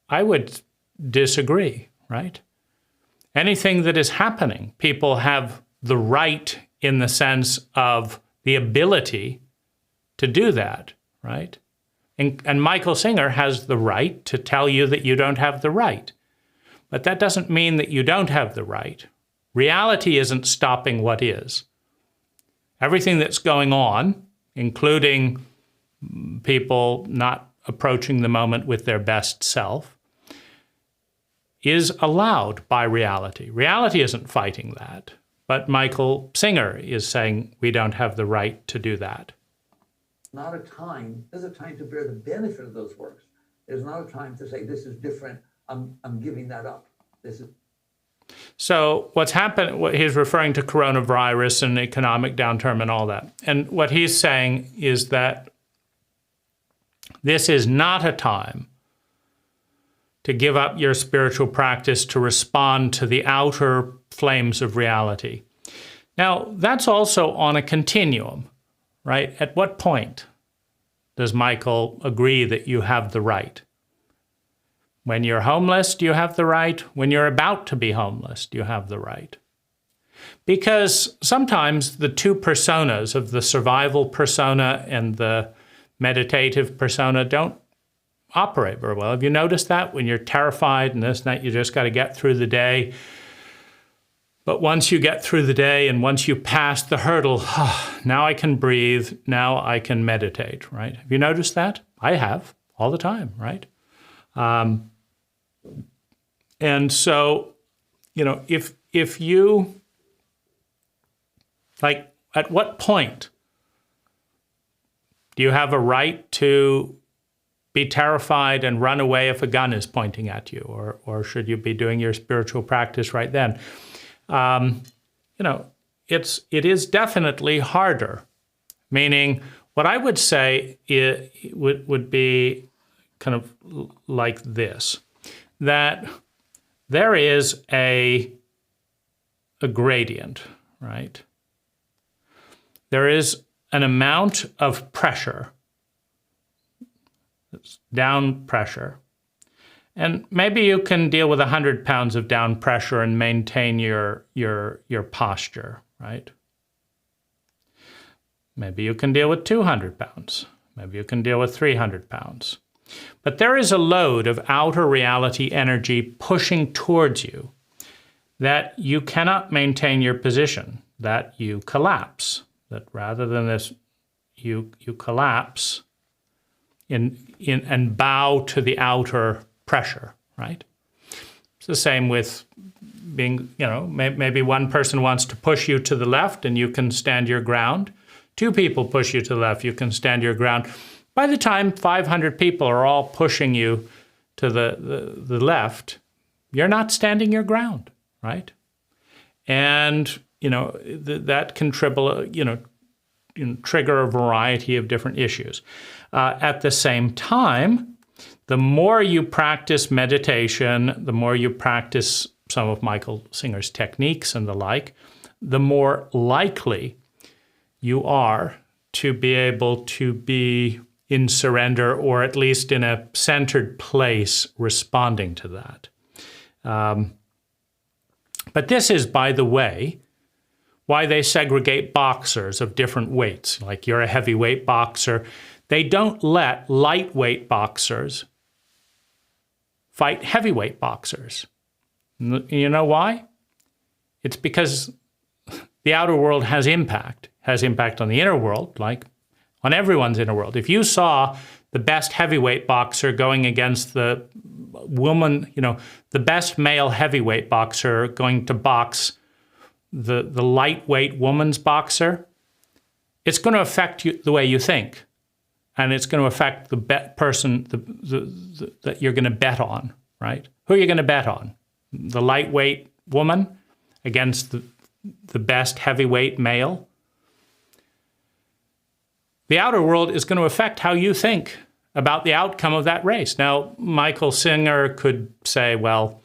I would disagree, right? Anything that is happening, people have the right in the sense of the ability to do that, right? And Michael Singer has the right to tell you that you don't have the right. But that doesn't mean that you don't have the right. Reality isn't stopping what is. Everything that's going on, including people not approaching the moment with their best self, is allowed by reality. Reality isn't fighting that, but Michael Singer is saying we don't have the right to do that. There's a time to bear the benefit of those works. There's not a time to say this is different, I'm giving that up. So what's happened, he's referring to coronavirus and economic downturn and all that. And what he's saying is that this is not a time to give up your spiritual practice to respond to the outer flames of reality. Now, that's also on a continuum, right? At what point does Michael agree that you have the right? When you're homeless, do you have the right? When you're about to be homeless, do you have the right? Because sometimes the two personas of the survival persona and the meditative persona don't operate very well. Have you noticed that? When you're terrified and this and that, you just got to get through the day. But once you get through the day and once you pass the hurdle, now I can breathe, now I can meditate, right? Have you noticed that? I have, all the time, right? And so, if you, like, at what point do you have a right to be terrified and run away if a gun is pointing at you? Or should you be doing your spiritual practice right then? It is definitely harder. Meaning, what I would say would be kind of like this, that there is a gradient, right? There is an amount of pressure, it's down pressure, and maybe you can deal with 100 pounds of down pressure and maintain your posture, right? Maybe you can deal with 200 pounds. Maybe you can deal with 300 pounds. But there is a load of outer reality energy pushing towards you that you cannot maintain your position, that you collapse, that rather than this, you collapse and bow to the outer pressure, right? It's the same with being, maybe one person wants to push you to the left and you can stand your ground. Two people push you to the left, you can stand your ground. By the time 500 people are all pushing you to the left, you're not standing your ground, right? And, that can trigger a variety of different issues. At the same time, the more you practice meditation, the more you practice some of Michael Singer's techniques and the like, the more likely you are to be able to be in surrender, or at least in a centered place responding to that. But this is, by the way, why they segregate boxers of different weights. Like, you're a heavyweight boxer. They don't let lightweight boxers fight heavyweight boxers. You know why? It's because the outer world has impact on the inner world, like on everyone's inner world. If you saw the best heavyweight boxer going against the woman, the best male heavyweight boxer going to box the lightweight woman's boxer, it's going to affect you, the way you think. And it's going to affect the person that you're going to bet on, right? Who are you going to bet on? The lightweight woman against the best heavyweight male? The outer world is going to affect how you think about the outcome of that race. Now, Michael Singer could say, well,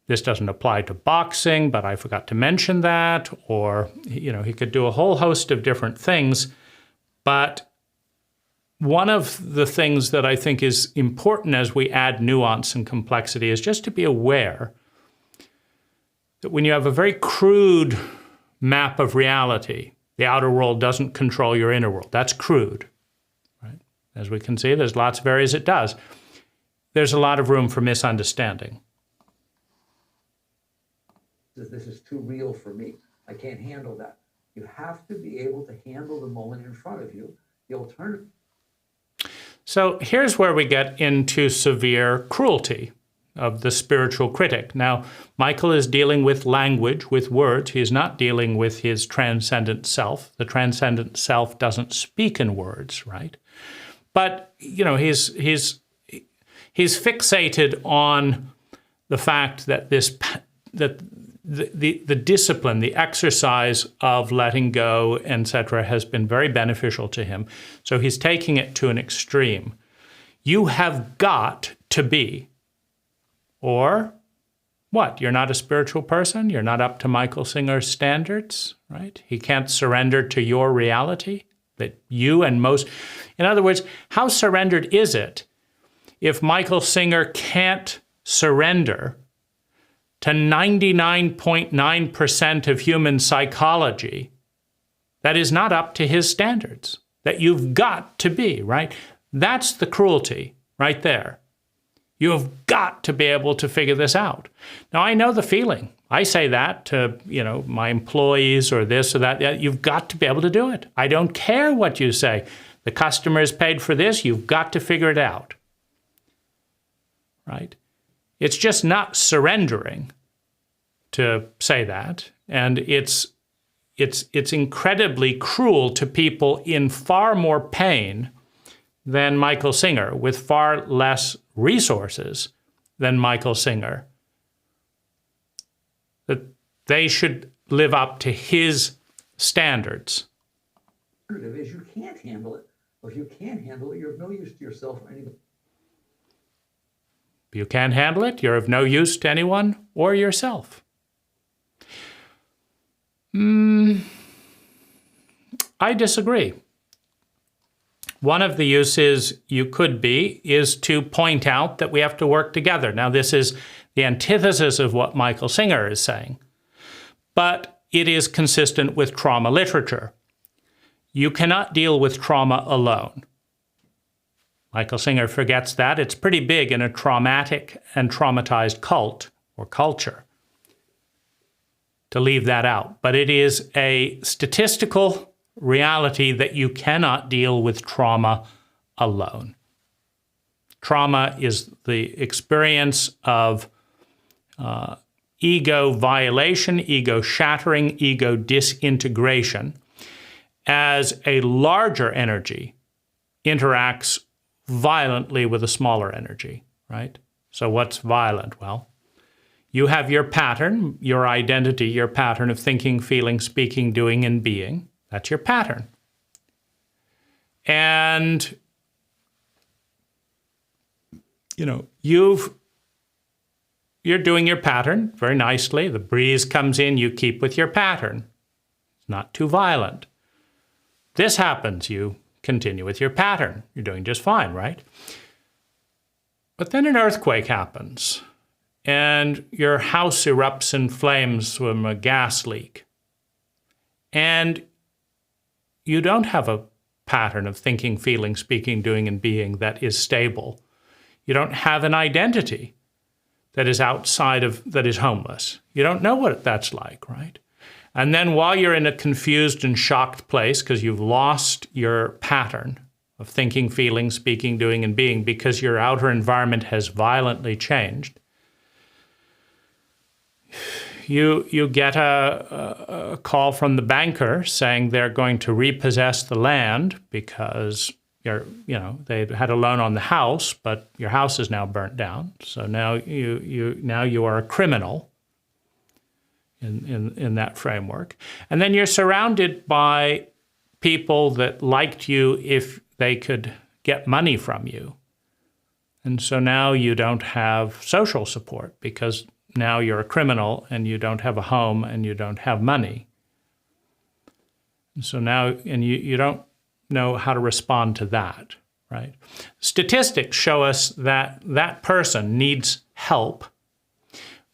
this doesn't apply to boxing, but I forgot to mention that. Or, he could do a whole host of different things. But one of the things that I think is important as we add nuance and complexity is just to be aware that when you have a very crude map of reality, the outer world doesn't control your inner world. That's crude, right? As we can see, there's lots of areas it does. There's a lot of room for misunderstanding. This is too real for me. I can't handle that. You have to be able to handle the moment in front of you. The alternative. So here's where we get into severe cruelty of the spiritual critic. Now, Michael is dealing with language, with words. He's not dealing with his transcendent self. The transcendent self doesn't speak in words, right? But, he's fixated on the fact that the discipline, the exercise of letting go, etc., has been very beneficial to him. So he's taking it to an extreme. You have got to be. Or what? You're not a spiritual person? You're not up to Michael Singer's standards, right? He can't surrender to your reality that you and most... In other words, how surrendered is it if Michael Singer can't surrender to 99.9% of human psychology that is not up to his standards, that you've got to be, right? That's the cruelty right there. You have got to be able to figure this out. Now, I know the feeling. I say that to, my employees or this or that. You've got to be able to do it. I don't care what you say. The customer is paid for this. You've got to figure it out, right? It's just not surrendering to say that. And it's incredibly cruel to people in far more pain than Michael Singer, with far less resources than Michael Singer, that they should live up to his standards. Is you can't handle it. Or if you can't handle it, you're of no use to yourself or anybody. If you can't handle it, you're of no use to anyone or yourself. I disagree. One of the uses you could be is to point out that we have to work together. Now, this is the antithesis of what Michael Singer is saying, but it is consistent with trauma literature. You cannot deal with trauma alone. Michael Singer forgets that. It's pretty big in a traumatic and traumatized cult or culture to leave that out. But it is a statistical reality that you cannot deal with trauma alone. Trauma is the experience of ego violation, ego shattering, ego disintegration as a larger energy interacts violently with a smaller energy, right? So what's violent? Well, you have your pattern, your identity, your pattern of thinking, feeling, speaking, doing, and being. That's your pattern. And, you're doing your pattern very nicely. The breeze comes in, you keep with your pattern. It's not too violent. This happens, you continue with your pattern. You're doing just fine, right? But then an earthquake happens, and your house erupts in flames from a gas leak. And you don't have a pattern of thinking, feeling, speaking, doing, and being that is stable. You don't have an identity that is outside of, that is homeless. You don't know what that's like, right? And then while you're in a confused and shocked place, because you've lost your pattern of thinking, feeling, speaking, doing, and being, because your outer environment has violently changed, you get a call from the banker saying they're going to repossess the land because they had a loan on the house, but your house is now burnt down. So now you are a criminal in that framework. And then you're surrounded by people that liked you if they could get money from you. And so now you don't have social support because now you're a criminal and you don't have a home and you don't have money. And so now, and you don't know how to respond to that, right? Statistics show us that that person needs help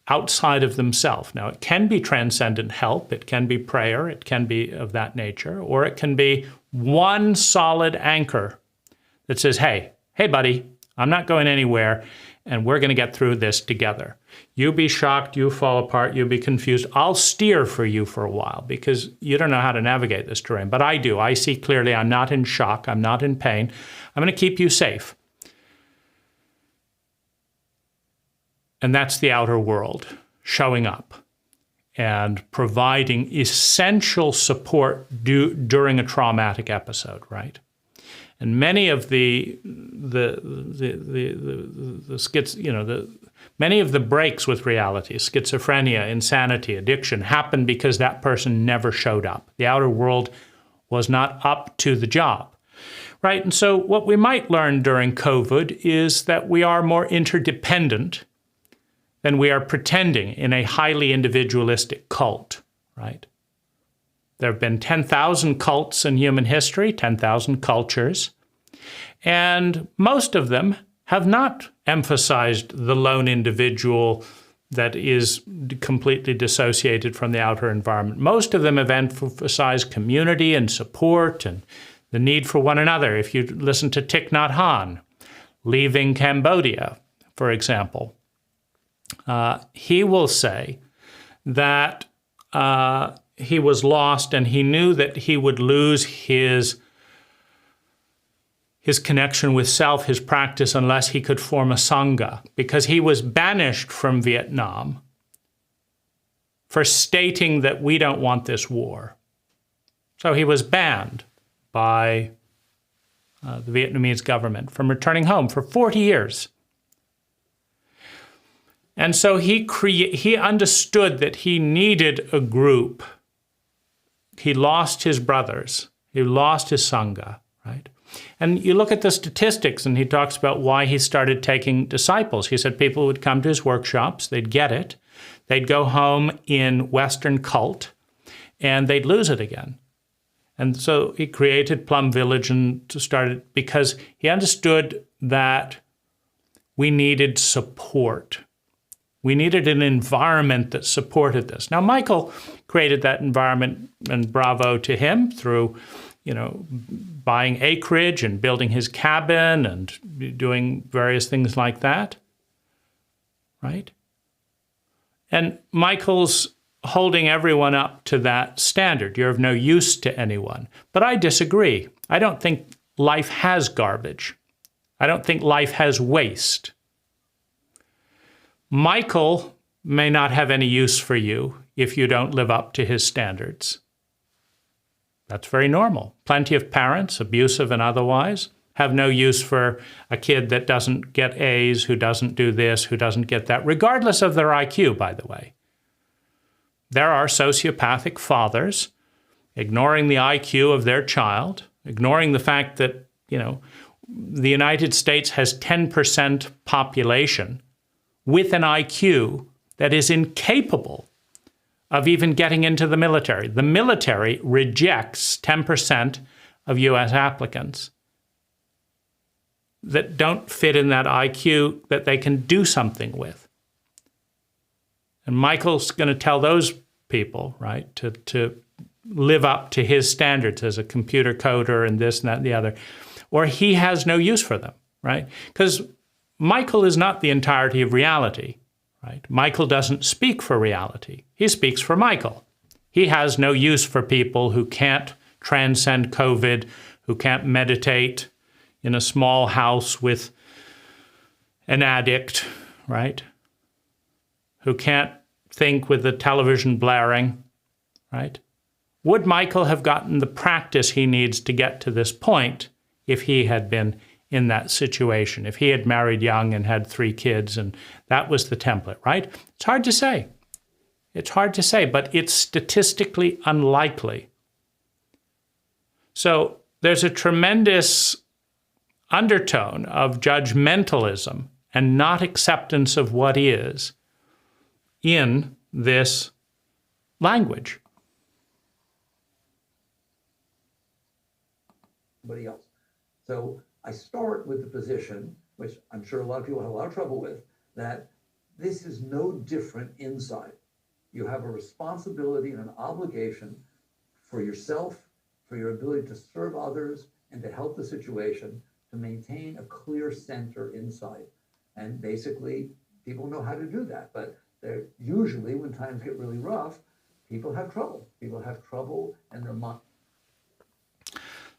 outside of themselves. Now, it can be transcendent help, it can be prayer, it can be of that nature, or it can be one solid anchor that says, hey buddy, I'm not going anywhere, and we're going to get through this together. You be shocked, you fall apart, you be confused. I'll steer for you for a while because you don't know how to navigate this terrain, but I do. I see clearly. I'm not in shock. I'm not in pain. I'm going to keep you safe. And that's the outer world showing up and providing essential support during a traumatic episode, right? And many of many of the breaks with reality, schizophrenia, insanity, addiction, happened because that person never showed up. The outer world was not up to the job, right? And so what we might learn during COVID is that we are more interdependent than we are pretending in a highly individualistic cult, right? There have been 10,000 cults in human history, 10,000 cultures, and most of them have not emphasized the lone individual that is completely dissociated from the outer environment. Most of them have emphasized community and support and the need for one another. If you listen to Thich Nhat Hanh, leaving Cambodia, for example, he will say that he was lost and he knew that he would lose his connection with self, his practice, unless he could form a sangha, because he was banished from Vietnam for stating that we don't want this war. So he was banned by the Vietnamese government from returning home for 40 years. And so he understood that he needed a group. He lost his brothers. He lost his sangha, right? And you look at the statistics, and he talks about why he started taking disciples. He said people would come to his workshops, they'd get it, they'd go home in Western cult, and they'd lose it again. And so he created Plum Village and started because he understood that we needed support. We needed an environment that supported this. Now, Michael created that environment, and bravo to him, through buying acreage and building his cabin and doing various things like that, right? And Michael's holding everyone up to that standard. You're of no use to anyone. But I disagree. I don't think life has garbage. I don't think life has waste. Michael may not have any use for you if you don't live up to his standards. That's very normal. Plenty of parents, abusive and otherwise, have no use for a kid that doesn't get A's, who doesn't do this, who doesn't get that, regardless of their IQ, by the way. There are sociopathic fathers ignoring the IQ of their child, ignoring the fact that, the United States has 10% population with an IQ that is incapable of even getting into the military. The military rejects 10% of U.S. applicants that don't fit in that IQ that they can do something with. And Michael's going to tell those people, right, to live up to his standards as a computer coder and this and that and the other, or he has no use for them, right? Because Michael is not the entirety of reality, right? Michael doesn't speak for reality. He speaks for Michael. He has no use for people who can't transcend COVID, who can't meditate in a small house with an addict, right? Who can't think with the television blaring, right? Would Michael have gotten the practice he needs to get to this point if he had been in that situation, if he had married young and had 3 kids and that was the template, right? It's hard to say. It's hard to say, but it's statistically unlikely. So there's a tremendous undertone of judgmentalism and not acceptance of what is in this language. Somebody else. So I start with the position, which I'm sure a lot of people have a lot of trouble with, that this is no different inside. You have a responsibility and an obligation for yourself, for your ability to serve others and to help the situation, to maintain a clear center inside. And basically, people know how to do that, but they're usually, when times get really rough, people have trouble. People have trouble and their mind.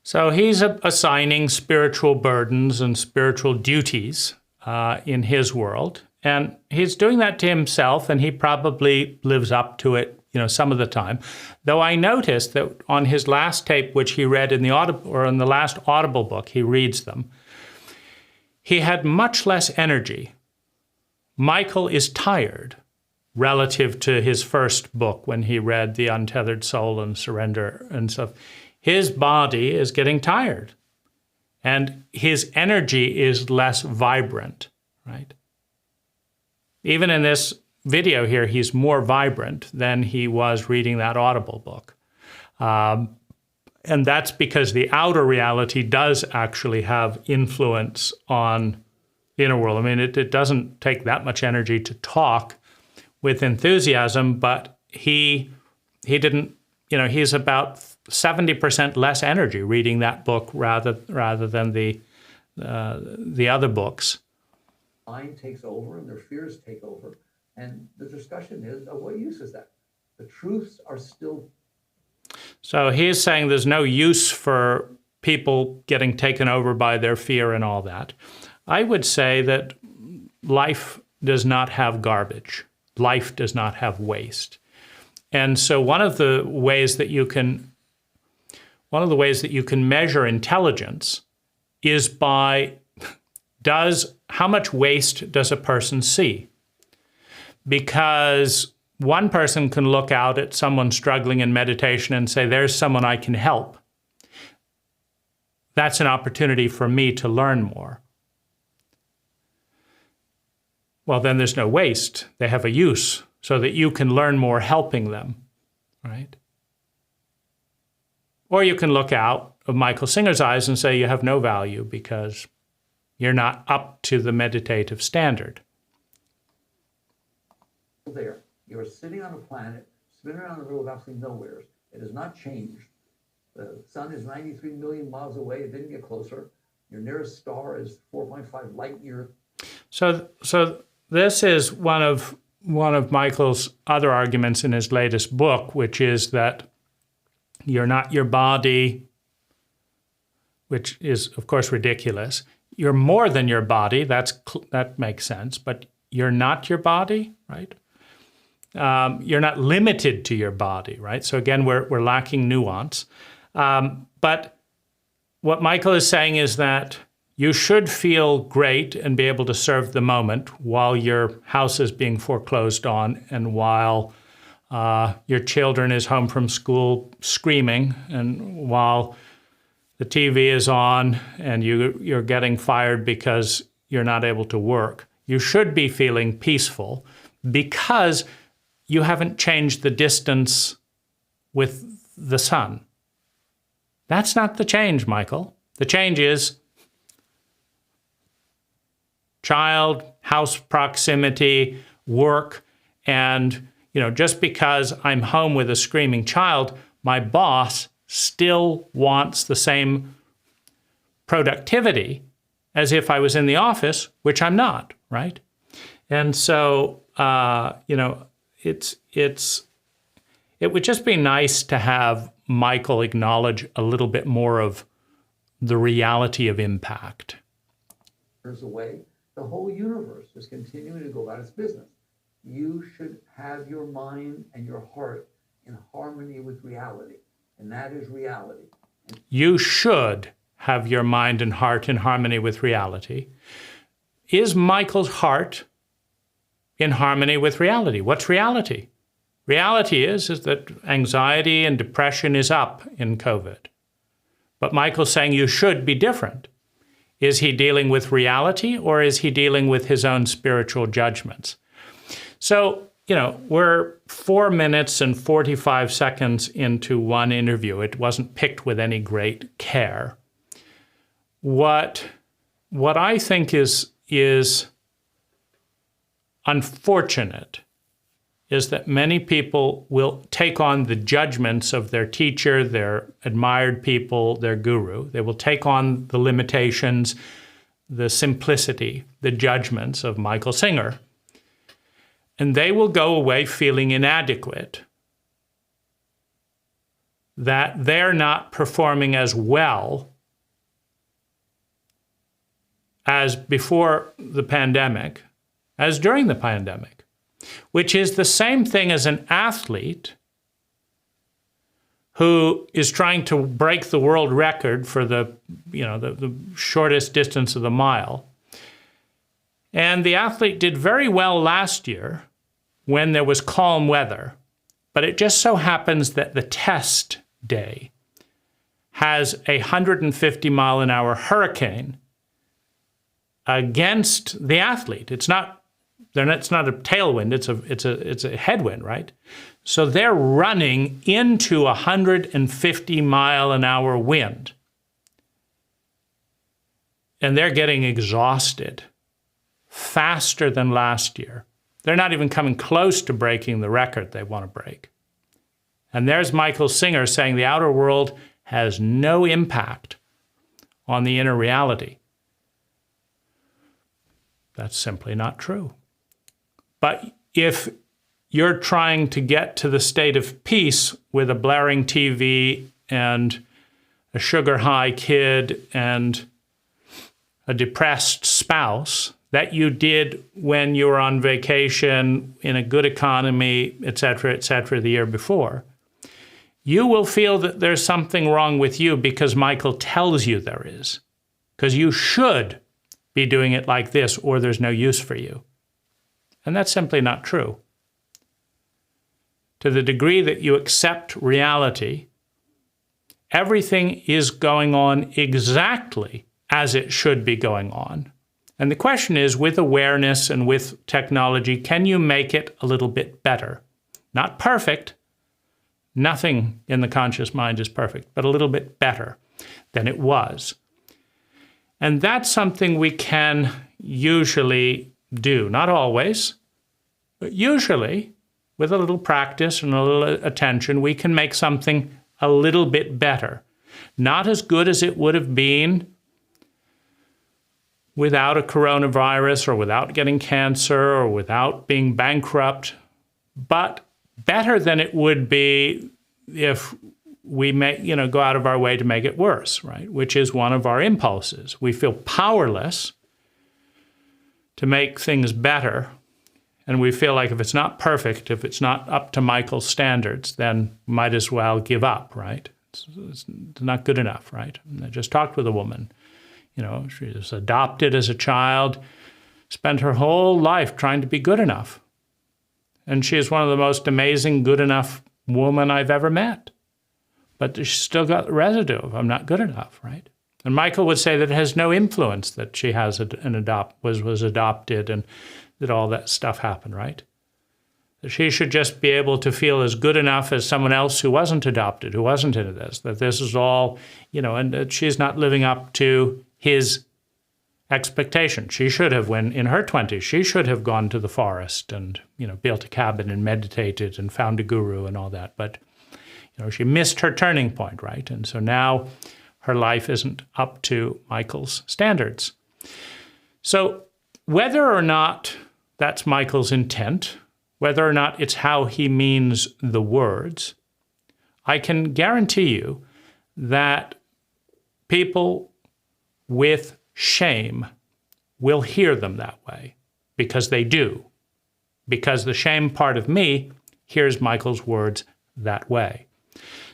So he's assigning spiritual burdens and spiritual duties in his world. And he's doing that to himself, and he probably lives up to it, some of the time. Though I noticed that on his last tape, which he read in the last Audible book, he reads them, he had much less energy. Michael is tired relative to his first book when he read The Untethered Soul and Surrender and stuff. His body is getting tired, and his energy is less vibrant, right? Even in this video here, he's more vibrant than he was reading that Audible book. And that's because the outer reality does actually have influence on the inner world. I mean, it doesn't take that much energy to talk with enthusiasm, but he didn't, he's about 70% less energy reading that book rather than the other books. Mind takes over and their fears take over. And the discussion is, what use is that? The truths are still. So he's saying there's no use for people getting taken over by their fear and all that. I would say that life does not have garbage. Life does not have waste. And so one of the ways that you can measure intelligence is by how much waste does a person see? Because one person can look out at someone struggling in meditation and say, there's someone I can help. That's an opportunity for me to learn more. Well, then there's no waste. They have a use so that you can learn more helping them, right? Or you can look out of Michael Singer's eyes and say you have no value because you're not up to the meditative standard. There, you're sitting on a planet, spinning around in the middle of absolutely nowhere. It has not changed. The sun is 93 million miles away. It didn't get closer. Your nearest star is 4.5 light years. So this is one of Michael's other arguments in his latest book, which is that you're not your body, which is, of course, ridiculous. You're more than your body. That makes sense. But you're not your body, right? You're not limited to your body, right? So again, we're lacking nuance. But what Michael is saying is that you should feel great and be able to serve the moment while your house is being foreclosed on and while your children is home from school screaming and while the TV is on and you're getting fired because you're not able to work. You should be feeling peaceful because you haven't changed the distance with the sun. That's not the change, Michael. The change is child, house proximity, work, and just because I'm home with a screaming child, my boss still wants the same productivity as if I was in the office, which I'm not, right? And so, it would just be nice to have Michael acknowledge a little bit more of the reality of impact. Away, the whole universe is continuing to go about its business. You should have your mind and your heart in harmony with reality, and that is reality. You should have your mind and heart in harmony with reality. Is Michael's heart in harmony with reality? What's reality? Reality is that anxiety and depression is up in COVID. But Michael's saying you should be different. Is he dealing with reality, or is he dealing with his own spiritual judgments? So, we're 4 minutes and 45 seconds into one interview. It wasn't picked with any great care. What I think is unfortunate is that many people will take on the judgments of their teacher, their admired people, their guru. They will take on the limitations, the simplicity, the judgments of Michael Singer. And they will go away feeling inadequate, that they're not performing as well as before the pandemic, as during the pandemic, which is the same thing as an athlete who is trying to break the world record for the shortest distance of the mile. And the athlete did very well last year when there was calm weather, but it just so happens that the test day has a 150-mile-an-hour hurricane against the athlete. It's not a tailwind, it's a headwind, right? So they're running into 150-mile-an-hour wind. And they're getting exhausted faster than last year. They're not even coming close to breaking the record they want to break. And there's Michael Singer saying the outer world has no impact on the inner reality. That's simply not true. But if you're trying to get to the state of peace with a blaring TV and a sugar-high kid and a depressed spouse that you did when you were on vacation in a good economy, et cetera, the year before, you will feel that there's something wrong with you because Michael tells you there is. Because you should be doing it like this or there's no use for you. And that's simply not true. To the degree that you accept reality, everything is going on exactly as it should be going on. And the question is, with awareness and with technology, can you make it a little bit better? Not perfect. Nothing in the conscious mind is perfect, but a little bit better than it was. And that's something we can usually do. Not always, but usually, with a little practice and a little attention, we can make something a little bit better. Not as good as it would have been without a coronavirus or without getting cancer or without being bankrupt, but better than it would be if we go out of our way to make it worse, right? Which is one of our impulses. We feel powerless to make things better, and we feel like if it's not perfect, if it's not up to Michael's standards, then might as well give up, right? It's not good enough, right? I just talked with a woman. She was adopted as a child, spent her whole life trying to be good enough. And she is one of the most amazing, good enough women I've ever met. But she's still got the residue of I'm not good enough, right? And Michael would say that it has no influence that she was adopted and that all that stuff happened, right? That she should just be able to feel as good enough as someone else who wasn't adopted, who wasn't into this, that this is all, and that she's not living up to his expectation. She should have, when in her 20s, she should have gone to the forest and, built a cabin and meditated and found a guru and all that. But, she missed her turning point, right? And so now her life isn't up to Michael's standards. So whether or not that's Michael's intent, whether or not it's how he means the words, I can guarantee you that people with shame will hear them that way, because they do. Because the shame part of me hears Michael's words that way.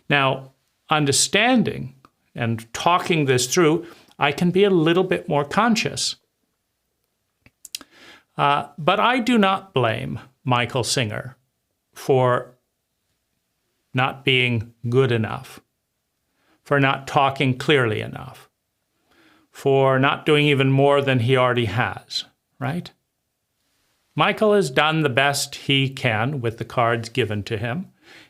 Now, understanding and talking this through, I can be a little bit more conscious. But I do not blame Michael Singer for not being good enough, for not talking clearly enough, for not doing even more than he already has, right? Michael has done the best he can with the cards given to him.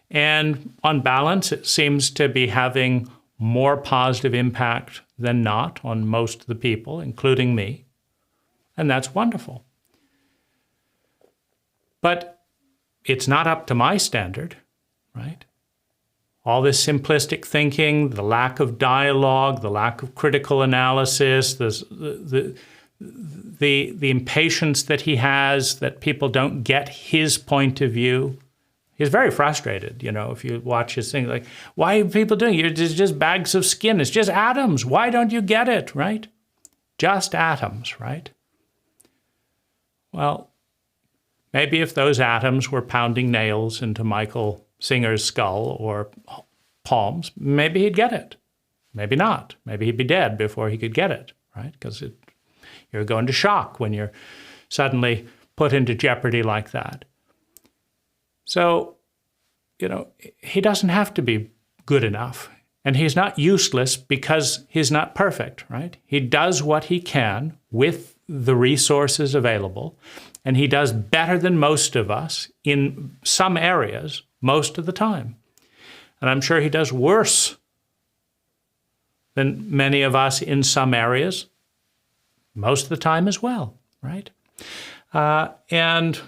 And on balance, it seems to be having more positive impact than not on most of the people, including me. And that's wonderful. But it's not up to my standard, right? All this simplistic thinking, the lack of dialogue, the lack of critical analysis, the impatience that he has, that people don't get his point of view. He's very frustrated, if you watch his thing, like, why are people doing it? It's just bags of skin. It's just atoms. Why don't you get it, right? Just atoms, right? Well, maybe if those atoms were pounding nails into Michael Singer's skull or palms, maybe he'd get it. Maybe not. Maybe he'd be dead before he could get it, right? Because you're going to shock when you're suddenly put into jeopardy like that. So, he doesn't have to be good enough. And he's not useless because he's not perfect, right? He does what he can with the resources available. And he does better than most of us in some areas most of the time. And I'm sure he does worse than many of us in some areas most of the time as well, right? And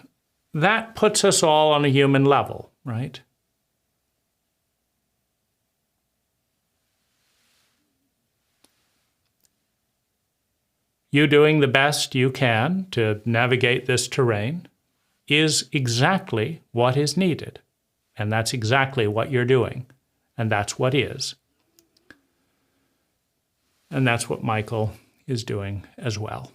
that puts us all on a human level, right? You doing the best you can to navigate this terrain is exactly what is needed. And that's exactly what you're doing. And that's what is. And that's what Michael is doing as well.